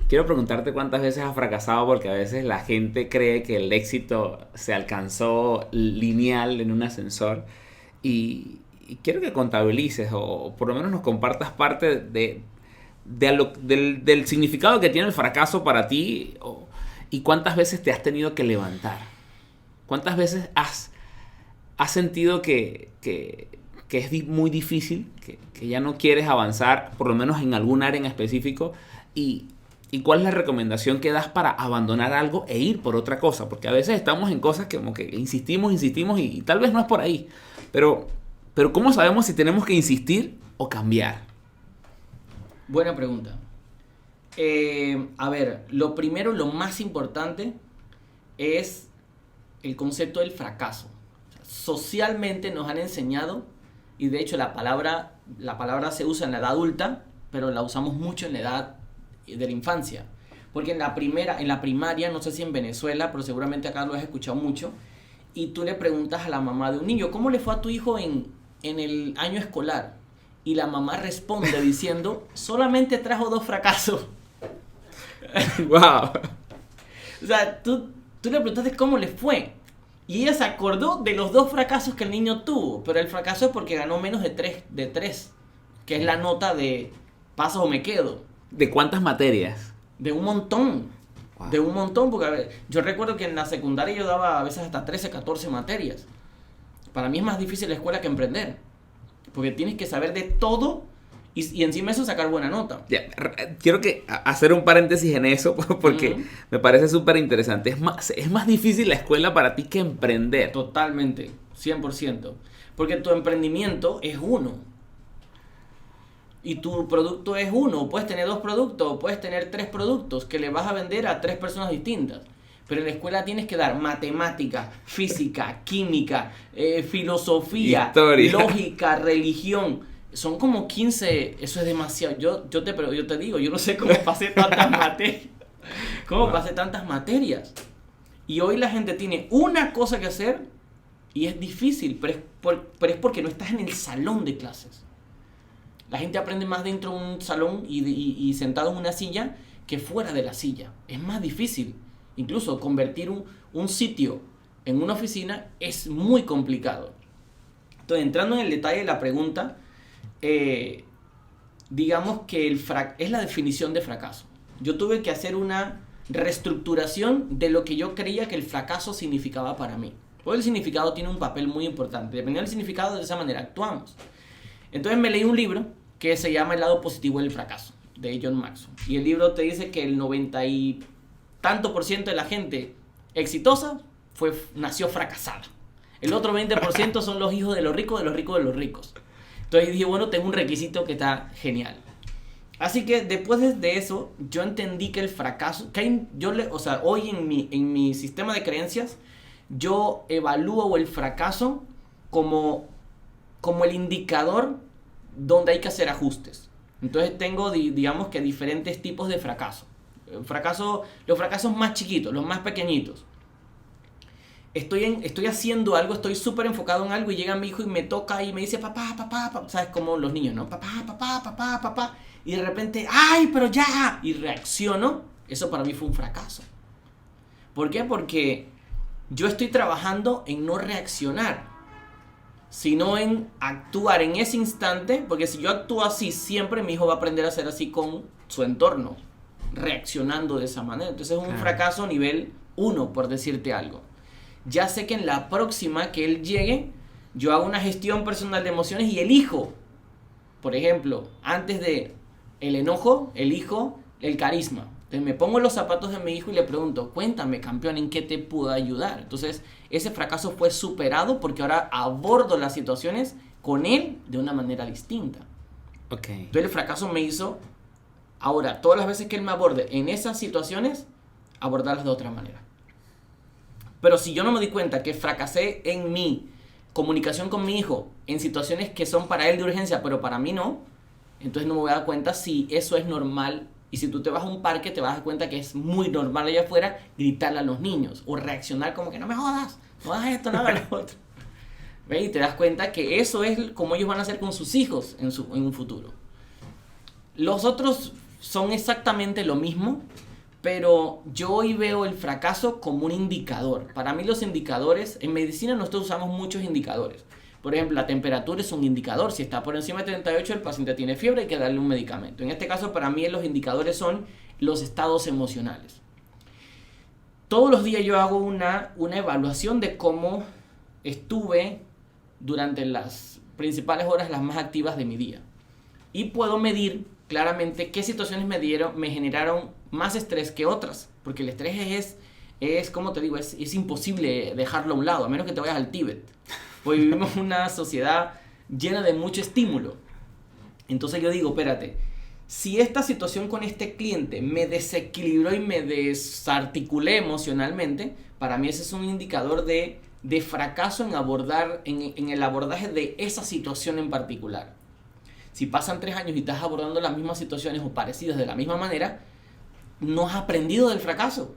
Quiero preguntarte cuántas veces has fracasado, porque a veces la gente cree que el éxito se alcanzó lineal en un ascensor y quiero que contabilices o por lo menos nos compartas parte del significado que tiene el fracaso para ti y cuántas veces te has tenido que levantar. ¿Cuántas veces has sentido que es muy difícil, que ya no quieres avanzar, por lo menos en algún área en específico? ¿Y cuál es la recomendación que das para abandonar algo e ir por otra cosa? Porque a veces estamos en cosas que como que insistimos y tal vez no es por ahí. Pero ¿cómo sabemos si tenemos que insistir o cambiar? Buena pregunta. A ver, lo primero, lo más importante es el concepto del fracaso. Socialmente nos han enseñado, y de hecho la palabra se usa en la edad adulta, pero la usamos mucho en la edad de la infancia. Porque en la primaria, no sé si en Venezuela, pero seguramente acá lo has escuchado mucho, y tú le preguntas a la mamá de un niño, ¿cómo le fue a tu hijo en el año escolar? Y la mamá responde diciendo, solamente trajo 2 fracasos. ¡Wow! O sea, tú le preguntaste cómo le fue. Y ella se acordó de los 2 fracasos que el niño tuvo. Pero el fracaso es porque ganó menos de 3, que es la nota de paso o me quedo. ¿De cuántas materias? De un montón. Wow. De un montón, porque a ver, yo recuerdo que en la secundaria yo daba a veces hasta 13, 14 materias. Para mí es más difícil la escuela que emprender. Porque tienes que saber de todo Y encima eso sacar buena nota. Ya, quiero hacer un paréntesis en eso porque me parece súper interesante. Es más difícil la escuela para ti que emprender. Totalmente, 100%. Porque tu emprendimiento es uno. Y tu producto es uno. Puedes tener 2 productos, o puedes tener 3 productos que le vas a vender a 3 personas distintas. Pero en la escuela tienes que dar matemática, física, química, filosofía, historia, lógica, religión. Son como 15, eso es demasiado. Yo te digo, yo no sé cómo pasé tantas materias. Pasé tantas materias? Y hoy la gente tiene una cosa que hacer y es difícil, pero es porque no estás en el salón de clases. La gente aprende más dentro de un salón y sentado en una silla que fuera de la silla. Es más difícil. Incluso convertir un sitio en una oficina es muy complicado. Entonces, entrando en el detalle de la pregunta, digamos que es la definición de fracaso. Yo tuve que hacer una reestructuración de lo que yo creía que el fracaso significaba para mí. Porque el significado tiene un papel muy importante. Dependiendo del significado, de esa manera actuamos. Entonces me leí un libro que se llama El lado positivo del fracaso, de John Maxwell. Y el libro te dice que el 90 y tanto % de la gente exitosa nació fracasada. El otro 20% son los hijos de los ricos, de los ricos, de los ricos. Entonces dije, bueno, tengo un requisito que está genial. Así que después de eso, yo entendí que el fracaso, hoy en mi sistema de creencias, yo evalúo el fracaso como el indicador donde hay que hacer ajustes. Entonces tengo, digamos que diferentes tipos de fracaso. Los fracasos más chiquitos, los más pequeñitos. Estoy haciendo algo, estoy súper enfocado en algo y llega mi hijo y me toca y me dice papá, ¿sabes? Como los niños, ¿no? Papá. Y de repente, ¡ay, pero ya! Y reacciono. Eso para mí fue un fracaso. ¿Por qué? Porque yo estoy trabajando en no reaccionar, sino en actuar en ese instante, porque si yo actúo así siempre, mi hijo va a aprender a ser así con su entorno, reaccionando de esa manera. Entonces es un fracaso nivel 1, por decirte algo. Ya sé que en la próxima que él llegue, yo hago una gestión personal de emociones y elijo, por ejemplo, antes de el enojo, elijo el carisma. Entonces me pongo los zapatos de mi hijo y le pregunto, cuéntame, campeón, ¿en qué te puedo ayudar? Entonces ese fracaso fue superado porque ahora abordo las situaciones con él de una manera distinta. Okay. Entonces el fracaso me hizo, ahora, todas las veces que él me aborde en esas situaciones, abordarlas de otra manera. Pero si yo no me di cuenta que fracasé en mi comunicación con mi hijo en situaciones que son para él de urgencia, pero para mí no, entonces no me voy a dar cuenta si eso es normal. Y si tú te vas a un parque, te vas a dar cuenta que es muy normal allá afuera gritarle a los niños o reaccionar como que no me jodas, no hagas esto, no hagas lo otro. ¿Ves? Y te das cuenta que eso es como ellos van a hacer con sus hijos en un futuro. Los otros son exactamente lo mismo, pero yo hoy veo el fracaso como un indicador. Para mí los indicadores, en medicina nosotros usamos muchos indicadores. Por ejemplo, la temperatura es un indicador. Si está por encima de 38, el paciente tiene fiebre, hay que darle un medicamento. En este caso, para mí los indicadores son los estados emocionales. Todos los días yo hago una evaluación de cómo estuve durante las principales horas, las más activas de mi día. Y puedo medir claramente qué situaciones me generaron más estrés que otras. Porque el estrés es como te digo, es imposible dejarlo a un lado, a menos que te vayas al Tíbet. Hoy vivimos una sociedad llena de mucho estímulo. Entonces yo digo, espérate, si esta situación con este cliente me desequilibró y me desarticulé emocionalmente, para mí ese es un indicador de fracaso en el abordaje de esa situación en particular. Si pasan 3 años y estás abordando las mismas situaciones o parecidas de la misma manera, no has aprendido del fracaso.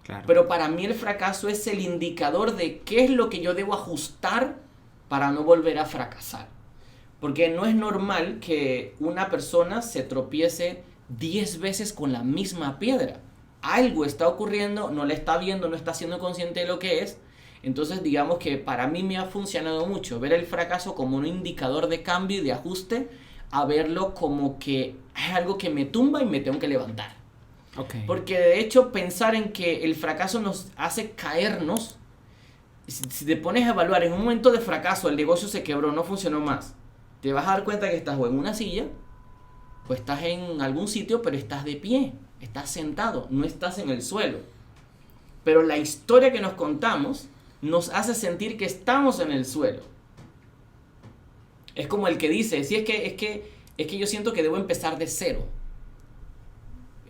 Claro. Pero para mí el fracaso es el indicador de qué es lo que yo debo ajustar para no volver a fracasar. Porque no es normal que una persona se tropiece 10 veces con la misma piedra. Algo está ocurriendo, no la está viendo, no está siendo consciente de lo que es. Entonces digamos que para mí me ha funcionado mucho ver el fracaso como un indicador de cambio y de ajuste, a verlo como que es algo que me tumba y me tengo que levantar. Okay. Porque de hecho pensar en que el fracaso nos hace caernos, si te pones a evaluar en un momento de fracaso, el negocio se quebró, no funcionó más, te vas a dar cuenta que estás o en una silla o estás en algún sitio, pero estás de pie, estás sentado, no estás en el suelo. Pero la historia que nos contamos nos hace sentir que estamos en el suelo. Es como el que dice, sí, es que yo siento que debo empezar de cero.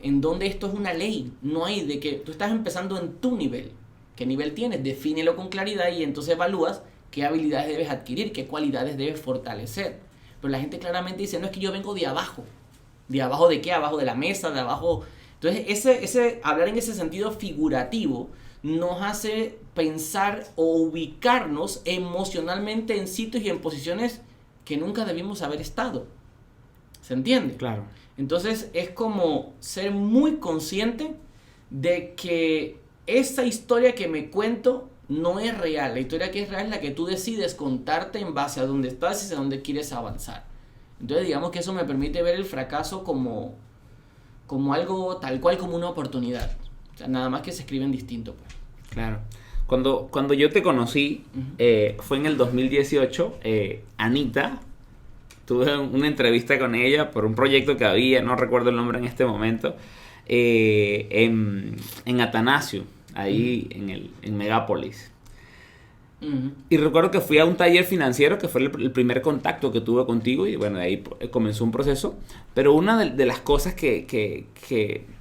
En donde esto es una ley, no hay de que tú estás empezando en tu nivel. ¿Qué nivel tienes? Defínelo con claridad y entonces evalúas qué habilidades debes adquirir, qué cualidades debes fortalecer. Pero la gente claramente dice, no, es que yo vengo de abajo. ¿De abajo de qué? Abajo de la mesa, de abajo. Entonces, ese hablar en ese sentido figurativo nos hace pensar o ubicarnos emocionalmente en sitios y en posiciones que nunca debimos haber estado. ¿Se entiende? Claro. Entonces, es como ser muy consciente de que esa historia que me cuento no es real. La historia que es real es la que tú decides contarte en base a dónde estás y hacia dónde quieres avanzar. Entonces, digamos que eso me permite ver el fracaso como algo tal cual, como una oportunidad. O sea, nada más que se escriben distinto, pues. Claro. Cuando yo te conocí, fue en el 2018, Anita, tuve una entrevista con ella por un proyecto que había, no recuerdo el nombre en este momento, en Atanasio, ahí en Megápolis. Y recuerdo que fui a un taller financiero que fue el primer contacto que tuve contigo y bueno, de ahí comenzó un proceso. Pero una de las cosas que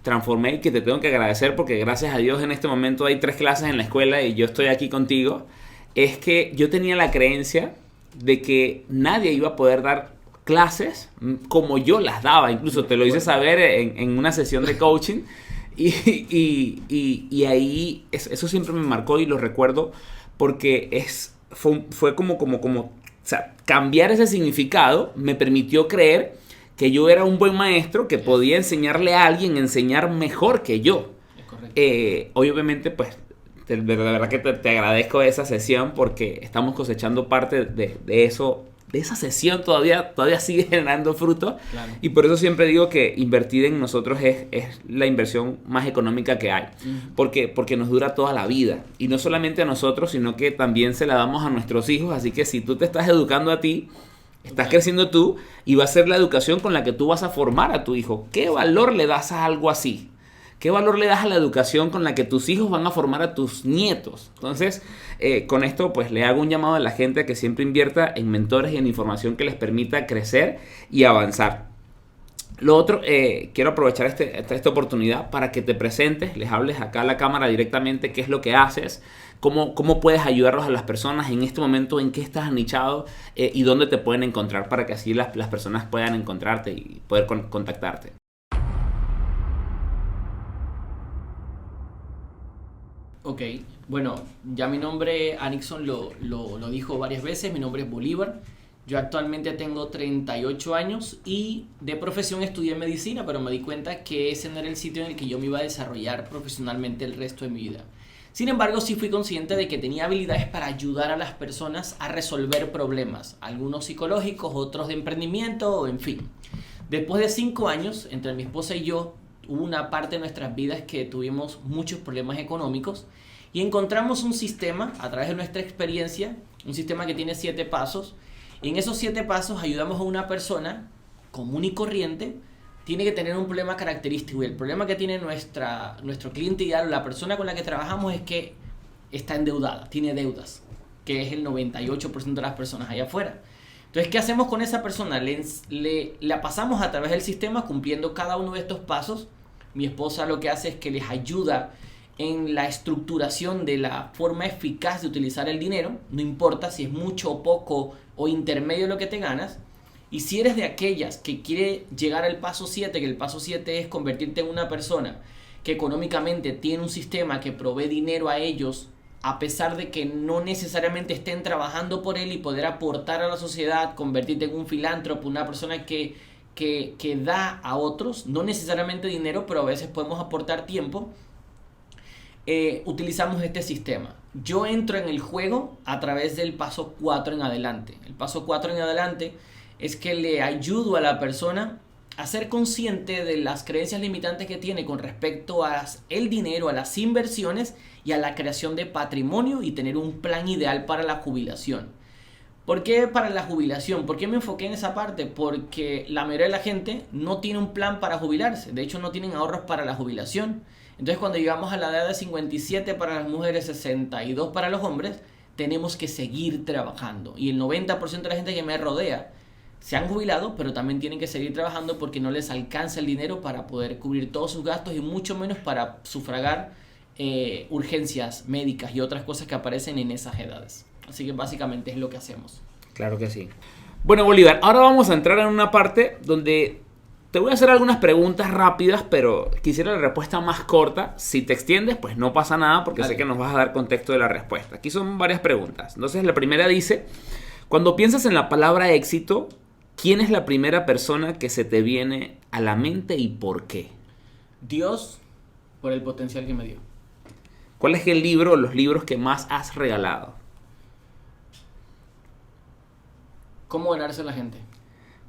transformé y que te tengo que agradecer, porque gracias a Dios en este momento hay 3 clases en la escuela y yo estoy aquí contigo, es que yo tenía la creencia de que nadie iba a poder dar clases como yo las daba. Incluso te lo hice saber en una sesión de coaching y ahí eso siempre me marcó y lo recuerdo porque fue como, o sea, cambiar ese significado me permitió creer que yo era un buen maestro que podía enseñarle a alguien, enseñar mejor que yo. Es correcto. Obviamente, pues, de verdad que te agradezco esa sesión porque estamos cosechando parte de eso. De esa sesión todavía sigue generando fruto. Claro. Y por eso siempre digo que invertir en nosotros es la inversión más económica que hay. Porque nos dura toda la vida. Y no solamente a nosotros, sino que también se la damos a nuestros hijos. Así que si tú te estás educando a ti, estás creciendo tú y va a ser la educación con la que tú vas a formar a tu hijo. ¿Qué valor le das a algo así? ¿Qué valor le das a la educación con la que tus hijos van a formar a tus nietos? Entonces, con esto pues le hago un llamado a la gente a que siempre invierta en mentores y en información que les permita crecer y avanzar. Lo otro, quiero aprovechar esta oportunidad para que te presentes, les hables acá a la cámara directamente qué es lo que haces, cómo puedes ayudarlos a las personas en este momento, en qué estás nichado y dónde te pueden encontrar para que así las personas puedan encontrarte y poder contactarte. Ok, bueno, ya mi nombre, Anixon lo dijo varias veces, mi nombre es Bolívar. Yo actualmente tengo 38 años y de profesión estudié medicina, pero me di cuenta que ese no era el sitio en el que yo me iba a desarrollar profesionalmente el resto de mi vida. Sin embargo, sí fui consciente de que tenía habilidades para ayudar a las personas a resolver problemas, algunos psicológicos, otros de emprendimiento, en fin. Después de 5 años, entre mi esposa y yo, hubo una parte de nuestras vidas que tuvimos muchos problemas económicos y encontramos un sistema, a través de nuestra experiencia, un sistema que tiene 7 pasos. Y en esos 7 pasos ayudamos a una persona común y corriente, tiene que tener un problema característico. Y el problema que tiene nuestro cliente ideal, la persona con la que trabajamos, es que está endeudada, tiene deudas, que es el 98% de las personas allá afuera. Entonces, ¿qué hacemos con esa persona? La pasamos a través del sistema cumpliendo cada uno de estos pasos. Mi esposa lo que hace es que les ayuda en la estructuración de la forma eficaz de utilizar el dinero. No importa si es mucho o poco o intermedio lo que te ganas. Y si eres de aquellas que quiere llegar al paso 7, que el paso 7 es convertirte en una persona que económicamente tiene un sistema que provee dinero a ellos, a pesar de que no necesariamente estén trabajando por él, y poder aportar a la sociedad, convertirte en un filántropo, una persona que da a otros, no necesariamente dinero, pero a veces podemos aportar tiempo, utilizamos este sistema. Yo entro en el juego a través del paso 4 en adelante. El paso 4 en adelante es que le ayudo a la persona a ser consciente de las creencias limitantes que tiene con respecto a el dinero, a las inversiones y a la creación de patrimonio, y tener un plan ideal para la jubilación. ¿Por qué para la jubilación? ¿Por qué me enfoqué en esa parte? Porque la mayoría de la gente no tiene un plan para jubilarse. De hecho, no tienen ahorros para la jubilación. Entonces, cuando llegamos a la edad de 57 para las mujeres, 62 para los hombres, tenemos que seguir trabajando. Y el 90% de la gente que me rodea se han jubilado, pero también tienen que seguir trabajando porque no les alcanza el dinero para poder cubrir todos sus gastos y mucho menos para sufragar urgencias médicas y otras cosas que aparecen en esas edades. Así que básicamente es lo que hacemos. Claro que sí. Bueno, Bolívar, ahora vamos a entrar en una parte donde te voy a hacer algunas preguntas rápidas, pero quisiera la respuesta más corta. Si te extiendes, pues no pasa nada porque sé que nos vas a dar contexto de la respuesta. Aquí son varias preguntas. Entonces, la primera dice, cuando piensas en la palabra éxito, ¿quién es la primera persona que se te viene a la mente y por qué? Dios, por el potencial que me dio. ¿Cuál es el libro o los libros que más has regalado? ¿Cómo ganarse a la gente?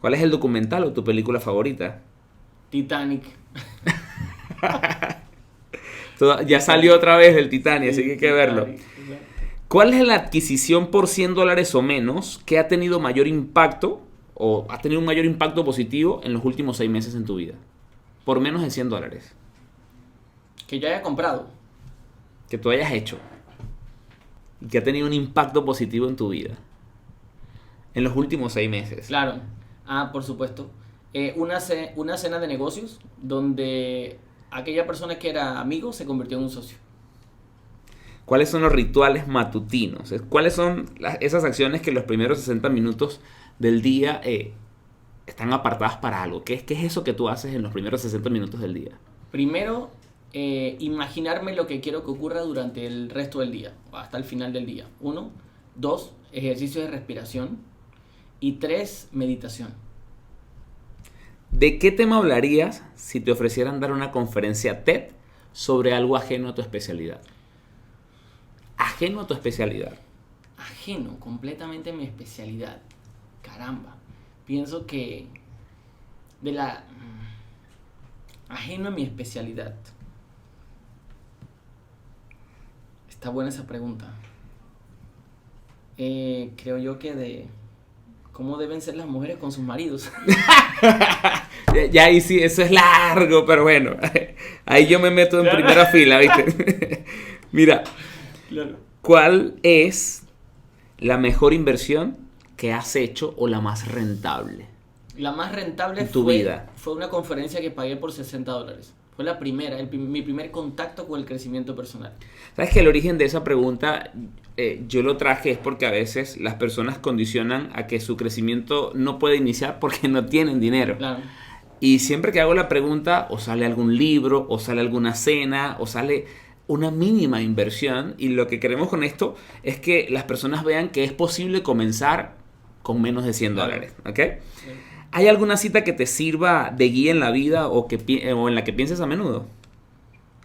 ¿Cuál es el documental o tu película favorita? Titanic. Ya salió otra vez el Titanic, así que hay que verlo. ¿Cuál es la adquisición por $100 o menos que ha tenido mayor impacto o ha tenido un mayor impacto positivo en los últimos 6 meses en tu vida? Por menos de $100. Que yo haya comprado. Que tú hayas hecho. Y que ha tenido un impacto positivo en tu vida. En los últimos 6 meses. Claro. Por supuesto. Una cena de negocios donde aquella persona que era amigo se convirtió en un socio. ¿Cuáles son los rituales matutinos? ¿Cuáles son esas acciones que los primeros 60 minutos del día están apartadas para algo? ¿Qué es eso que tú haces en los primeros 60 minutos del día? Primero, imaginarme lo que quiero que ocurra durante el resto del día, hasta el final del día. 1, 2, ejercicio de respiración. Y 3, meditación. ¿De qué tema hablarías si te ofrecieran dar una conferencia TED sobre algo ajeno a tu especialidad? Ajeno a tu especialidad. Ajeno completamente a mi especialidad. Caramba. Pienso que ajeno a mi especialidad. Está buena esa pregunta. Creo yo que de cómo deben ser las mujeres con sus maridos. Ya ahí sí, eso es largo, pero bueno. Ahí yo me meto en primera fila, ¿viste? Mira, claro. ¿Cuál es la mejor inversión que has hecho o la más rentable? La más rentable en tu vida. Fue una conferencia que pagué por $60. Fue la primera, mi primer contacto con el crecimiento personal. ¿Sabes que el origen de esa pregunta yo lo traje es porque a veces las personas condicionan a que su crecimiento no puede iniciar porque no tienen dinero? Claro. Y siempre que hago la pregunta, o sale algún libro, o sale alguna cena, o sale una mínima inversión. Y lo que queremos con esto es que las personas vean que es posible comenzar con menos de $100, ¿ok? Sí. ¿Hay alguna cita que te sirva de guía en la vida o en la que pienses a menudo?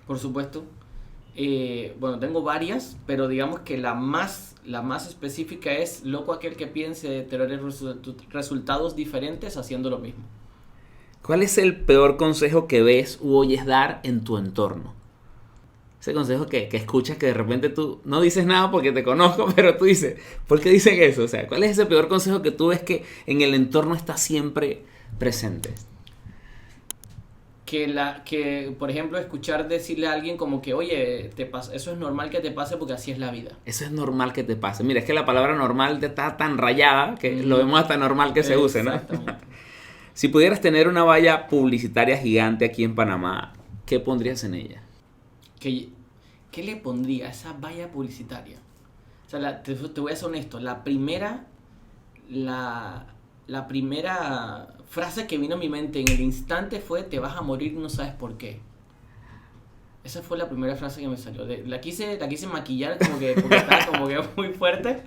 Por supuesto. Bueno, tengo varias, pero digamos que la más específica es: loco aquel que piense tener resultados diferentes haciendo lo mismo. ¿Cuál es el peor consejo que ves u oyes dar en tu entorno? Ese consejo que escuchas que de repente tú no dices nada porque te conozco, pero tú dices, ¿por qué dicen eso? O sea, ¿cuál es ese peor consejo que tú ves que en el entorno está siempre presente? Que por ejemplo, escuchar decirle a alguien como que, oye, eso es normal que te pase porque así es la vida. Eso es normal que te pase. Mira, es que la palabra normal está tan rayada que lo vemos hasta normal que se use, ¿no? Exactamente. Si pudieras tener una valla publicitaria gigante aquí en Panamá, ¿qué pondrías en ella? ¿Qué le pondría a esa valla publicitaria? O sea, te voy a ser honesto. La primera frase que vino a mi mente en el instante fue: te vas a morir y no sabes por qué. Esa fue la primera frase que me salió. La quise maquillar porque estaba como que muy fuerte.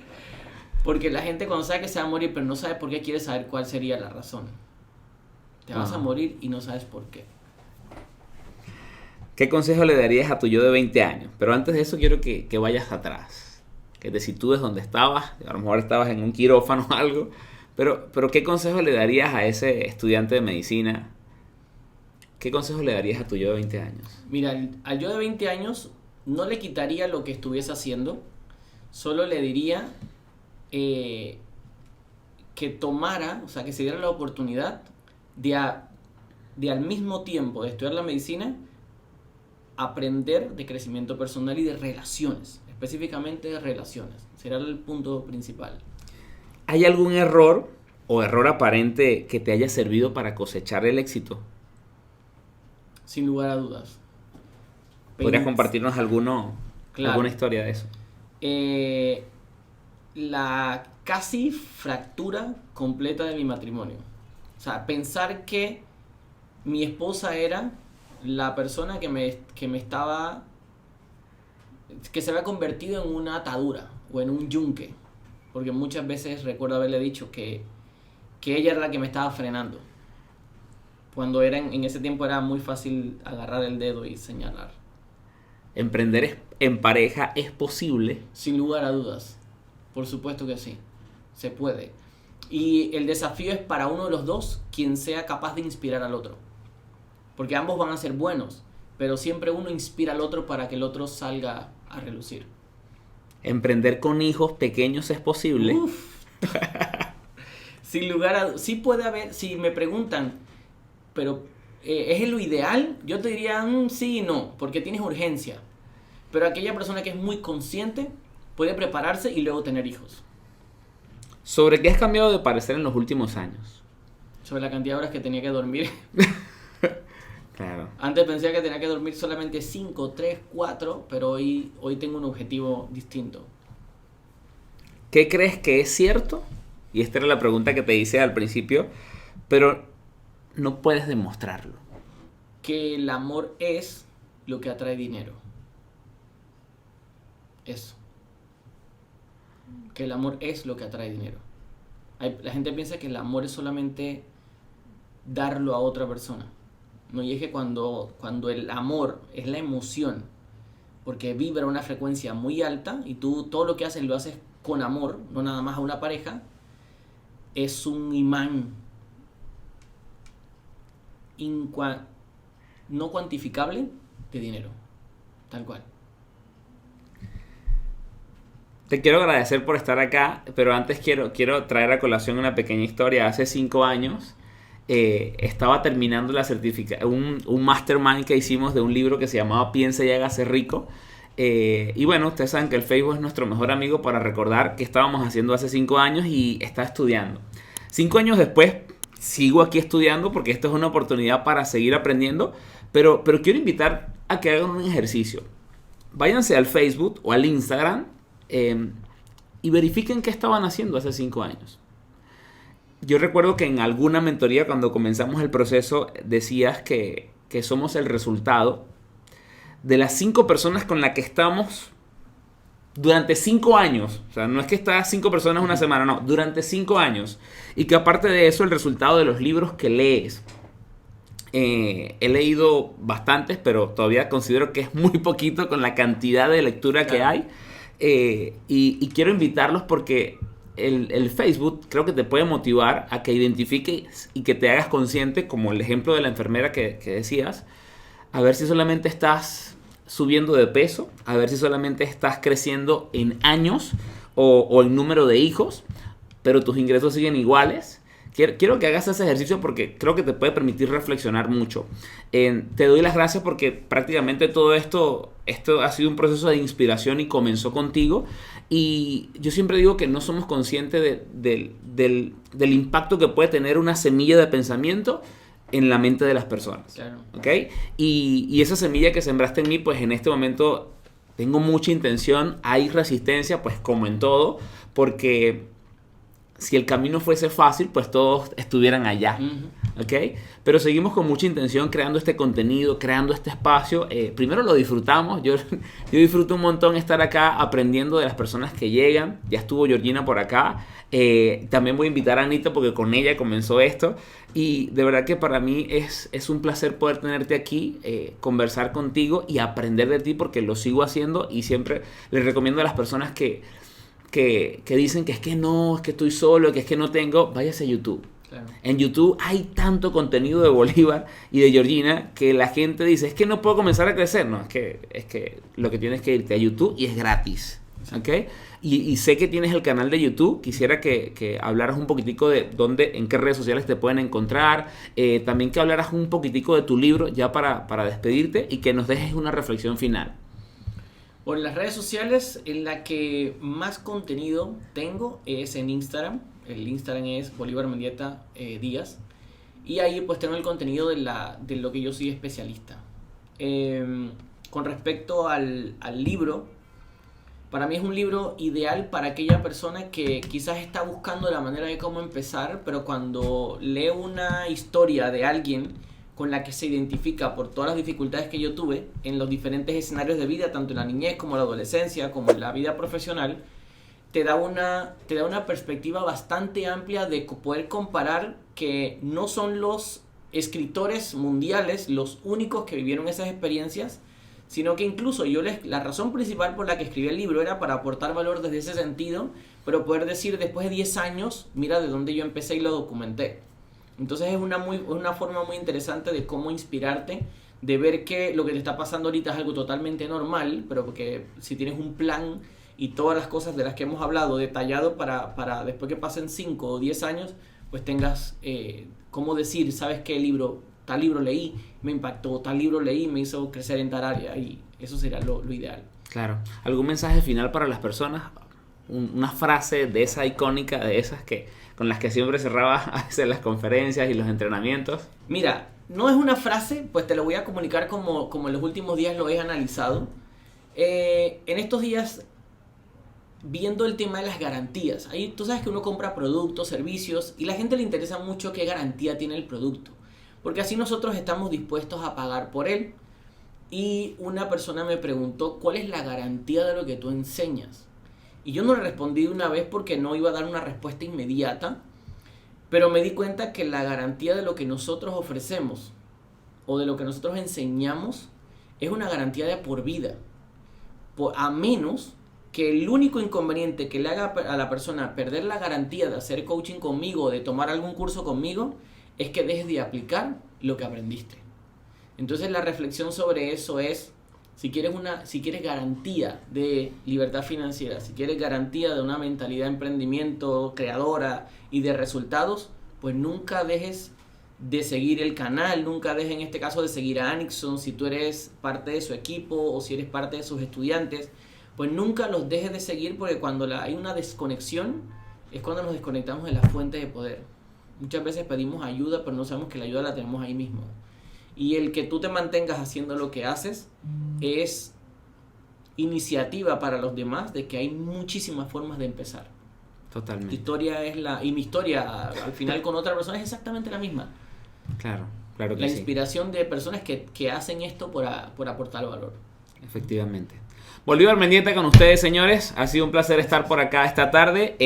Porque la gente cuando sabe que se va a morir pero no sabe por qué, quiere saber cuál sería la razón. Te vas a morir y no sabes por qué. ¿Qué consejo le darías a tu yo de 20 años? Pero antes de eso quiero que vayas atrás. Que te sitúes donde estabas. A lo mejor estabas en un quirófano o algo. Pero ¿qué consejo le darías a ese estudiante de medicina? ¿Qué consejo le darías a tu yo de 20 años? Mira, al yo de 20 años no le quitaría lo que estuviese haciendo. Solo le diría tomara, o sea, que se diera la oportunidad de al mismo tiempo de estudiar la medicina, aprender de crecimiento personal y de relaciones, específicamente de relaciones. Será el punto principal. ¿Hay algún error o error aparente que te haya servido para cosechar el éxito? Sin lugar a dudas. ¿Podrías compartirnos alguna historia de eso? La casi fractura completa de mi matrimonio. O sea, pensar que mi esposa era la persona que se había convertido en una atadura o en un yunque. Porque muchas veces recuerdo haberle dicho que ella era la que me estaba frenando. Cuando en ese tiempo era muy fácil agarrar el dedo y señalar. ¿Emprender en pareja es posible? Sin lugar a dudas. Por supuesto que sí. Se puede. Y el desafío es para uno de los dos quien sea capaz de inspirar al otro. Porque ambos van a ser buenos, pero siempre uno inspira al otro para que el otro salga a relucir. ¿Emprender con hijos pequeños es posible? Sin lugar a dudas. Sí puede haber, si me preguntan, pero ¿es lo ideal? Yo te diría sí y no, porque tienes urgencia. Pero aquella persona que es muy consciente puede prepararse y luego tener hijos. ¿Sobre qué has cambiado de parecer en los últimos años? Sobre la cantidad de horas que tenía que dormir. Claro. Antes pensé que tenía que dormir solamente 5, 3, 4, pero hoy tengo un objetivo distinto. ¿Qué crees que es cierto? Y esta era la pregunta que te hice al principio, pero no puedes demostrarlo. Que el amor es lo que atrae dinero. Eso. Que el amor es lo que atrae dinero. La gente piensa que el amor es solamente darlo a otra persona. No, y es que cuando el amor es la emoción, porque vibra a una frecuencia muy alta y tú todo lo que haces lo haces con amor, no nada más a una pareja, es un imán no cuantificable de dinero, tal cual. Te quiero agradecer por estar acá, pero antes quiero traer a colación una pequeña historia. Hace 5 años estaba terminando un mastermind que hicimos de un libro que se llamaba Piensa y hágase rico. Y bueno, ustedes saben que el Facebook es nuestro mejor amigo para recordar qué estábamos haciendo hace 5 años y estaba estudiando. 5 años después sigo aquí estudiando porque esto es una oportunidad para seguir aprendiendo, pero quiero invitar a que hagan un ejercicio. Váyanse al Facebook o al Instagram y verifiquen qué estaban haciendo hace 5 años. Yo recuerdo que en alguna mentoría cuando comenzamos el proceso decías que somos el resultado de las 5 personas con las que estamos durante 5 años. O sea, no es que estás 5 personas una semana, no, durante 5 años. Y que aparte de eso, el resultado de los libros que lees. He leído bastantes, pero todavía considero que es muy poquito con la cantidad de lectura que hay. Y quiero invitarlos porque el Facebook creo que te puede motivar a que identifiques y que te hagas consciente, como el ejemplo de la enfermera que decías, a ver si solamente estás subiendo de peso, a ver si solamente estás creciendo en años o en número de hijos, pero tus ingresos siguen iguales. Quiero que hagas ese ejercicio porque creo que te puede permitir reflexionar mucho. Te doy las gracias porque prácticamente todo esto ha sido un proceso de inspiración y comenzó contigo. Y yo siempre digo que no somos conscientes del impacto que puede tener una semilla de pensamiento en la mente de las personas. Claro. ¿Okay? Y esa semilla que sembraste en mí, pues en este momento tengo mucha intención. Hay resistencia, pues como en todo, porque si el camino fuese fácil, pues todos estuvieran allá. Uh-huh. ¿Ok? Pero seguimos con mucha intención creando este contenido, creando este espacio. Primero lo disfrutamos. Yo disfruto un montón estar acá aprendiendo de las personas que llegan. Ya estuvo Georgina por acá. También voy a invitar a Anita porque con ella comenzó esto. Y de verdad que para mí es un placer poder tenerte aquí, conversar contigo y aprender de ti porque lo sigo haciendo. Y siempre les recomiendo a las personas que dicen que es que no, es que estoy solo, que es que no tengo, váyase a YouTube. Claro. En YouTube hay tanto contenido de Bolívar y de Georgina que la gente dice, es que no puedo comenzar a crecer. No, es que lo que tienes que irte a YouTube y es gratis. ¿Ok? Y sé que tienes el canal de YouTube. Quisiera que hablaras un poquitico de en qué redes sociales te pueden encontrar. También que hablaras un poquitico de tu libro ya para despedirte y que nos dejes una reflexión final. Por las redes sociales, en la que más contenido tengo es en Instagram. El Instagram es Bolívar Mendieta Díaz. Y ahí pues tengo el contenido de lo que yo soy especialista. Con respecto al libro, para mí es un libro ideal para aquella persona que quizás está buscando la manera de cómo empezar, pero cuando lee una historia de alguien con la que se identifica por todas las dificultades que yo tuve en los diferentes escenarios de vida, tanto en la niñez como en la adolescencia, como en la vida profesional, te da una perspectiva bastante amplia de poder comparar que no son los escritores mundiales los únicos que vivieron esas experiencias, sino que incluso la razón principal por la que escribí el libro era para aportar valor desde ese sentido, pero poder decir después de 10 años, mira de dónde yo empecé y lo documenté. Entonces es una forma muy interesante de cómo inspirarte, de ver que lo que te está pasando ahorita es algo totalmente normal, pero porque si tienes un plan y todas las cosas de las que hemos hablado detallado para después que pasen 5 o 10 años, pues tengas cómo decir, ¿sabes qué tal libro leí, me impactó, tal libro leí, me hizo crecer en tal área? Y eso sería lo ideal. Claro. ¿Algún mensaje final para las personas? Una frase de esa icónica, de esas con las que siempre cerraba a veces las conferencias y los entrenamientos. Mira, no es una frase, pues te lo voy a comunicar como en los últimos días lo he analizado. En estos días, viendo el tema de las garantías, ahí tú sabes que uno compra productos, servicios, y a la gente le interesa mucho qué garantía tiene el producto, porque así nosotros estamos dispuestos a pagar por él. Y una persona me preguntó, ¿cuál es la garantía de lo que tú enseñas? Y yo no le respondí de una vez porque no iba a dar una respuesta inmediata, pero me di cuenta que la garantía de lo que nosotros ofrecemos o de lo que nosotros enseñamos es una garantía de por vida, a menos que el único inconveniente que le haga a la persona perder la garantía de hacer coaching conmigo o de tomar algún curso conmigo es que dejes de aplicar lo que aprendiste. Entonces la reflexión sobre eso es, si quieres garantía de libertad financiera, si quieres garantía de una mentalidad de emprendimiento creadora y de resultados, pues nunca dejes de seguir el canal, nunca dejes en este caso de seguir a Anixon si tú eres parte de su equipo o si eres parte de sus estudiantes, pues nunca los dejes de seguir, porque cuando hay una desconexión es cuando nos desconectamos de la fuente de poder. Muchas veces pedimos ayuda, pero no sabemos que la ayuda la tenemos ahí mismo. Y el que tú te mantengas haciendo lo que haces es iniciativa para los demás de que hay muchísimas formas de empezar. Totalmente. Y mi historia al final con otra persona es exactamente la misma. Claro que sí. La inspiración de personas que hacen esto por aportar valor. Efectivamente. Bolívar Mendieta con ustedes, señores. Ha sido un placer estar por acá esta tarde.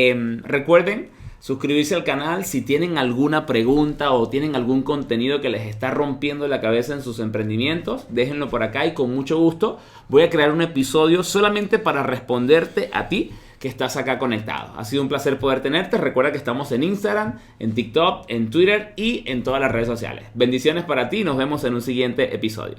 Recuerden suscribirse al canal si tienen alguna pregunta o tienen algún contenido que les está rompiendo la cabeza en sus emprendimientos. Déjenlo por acá y con mucho gusto voy a crear un episodio solamente para responderte a ti que estás acá conectado. Ha sido un placer poder tenerte. Recuerda que estamos en Instagram, en TikTok, en Twitter y en todas las redes sociales. Bendiciones para ti y nos vemos en un siguiente episodio.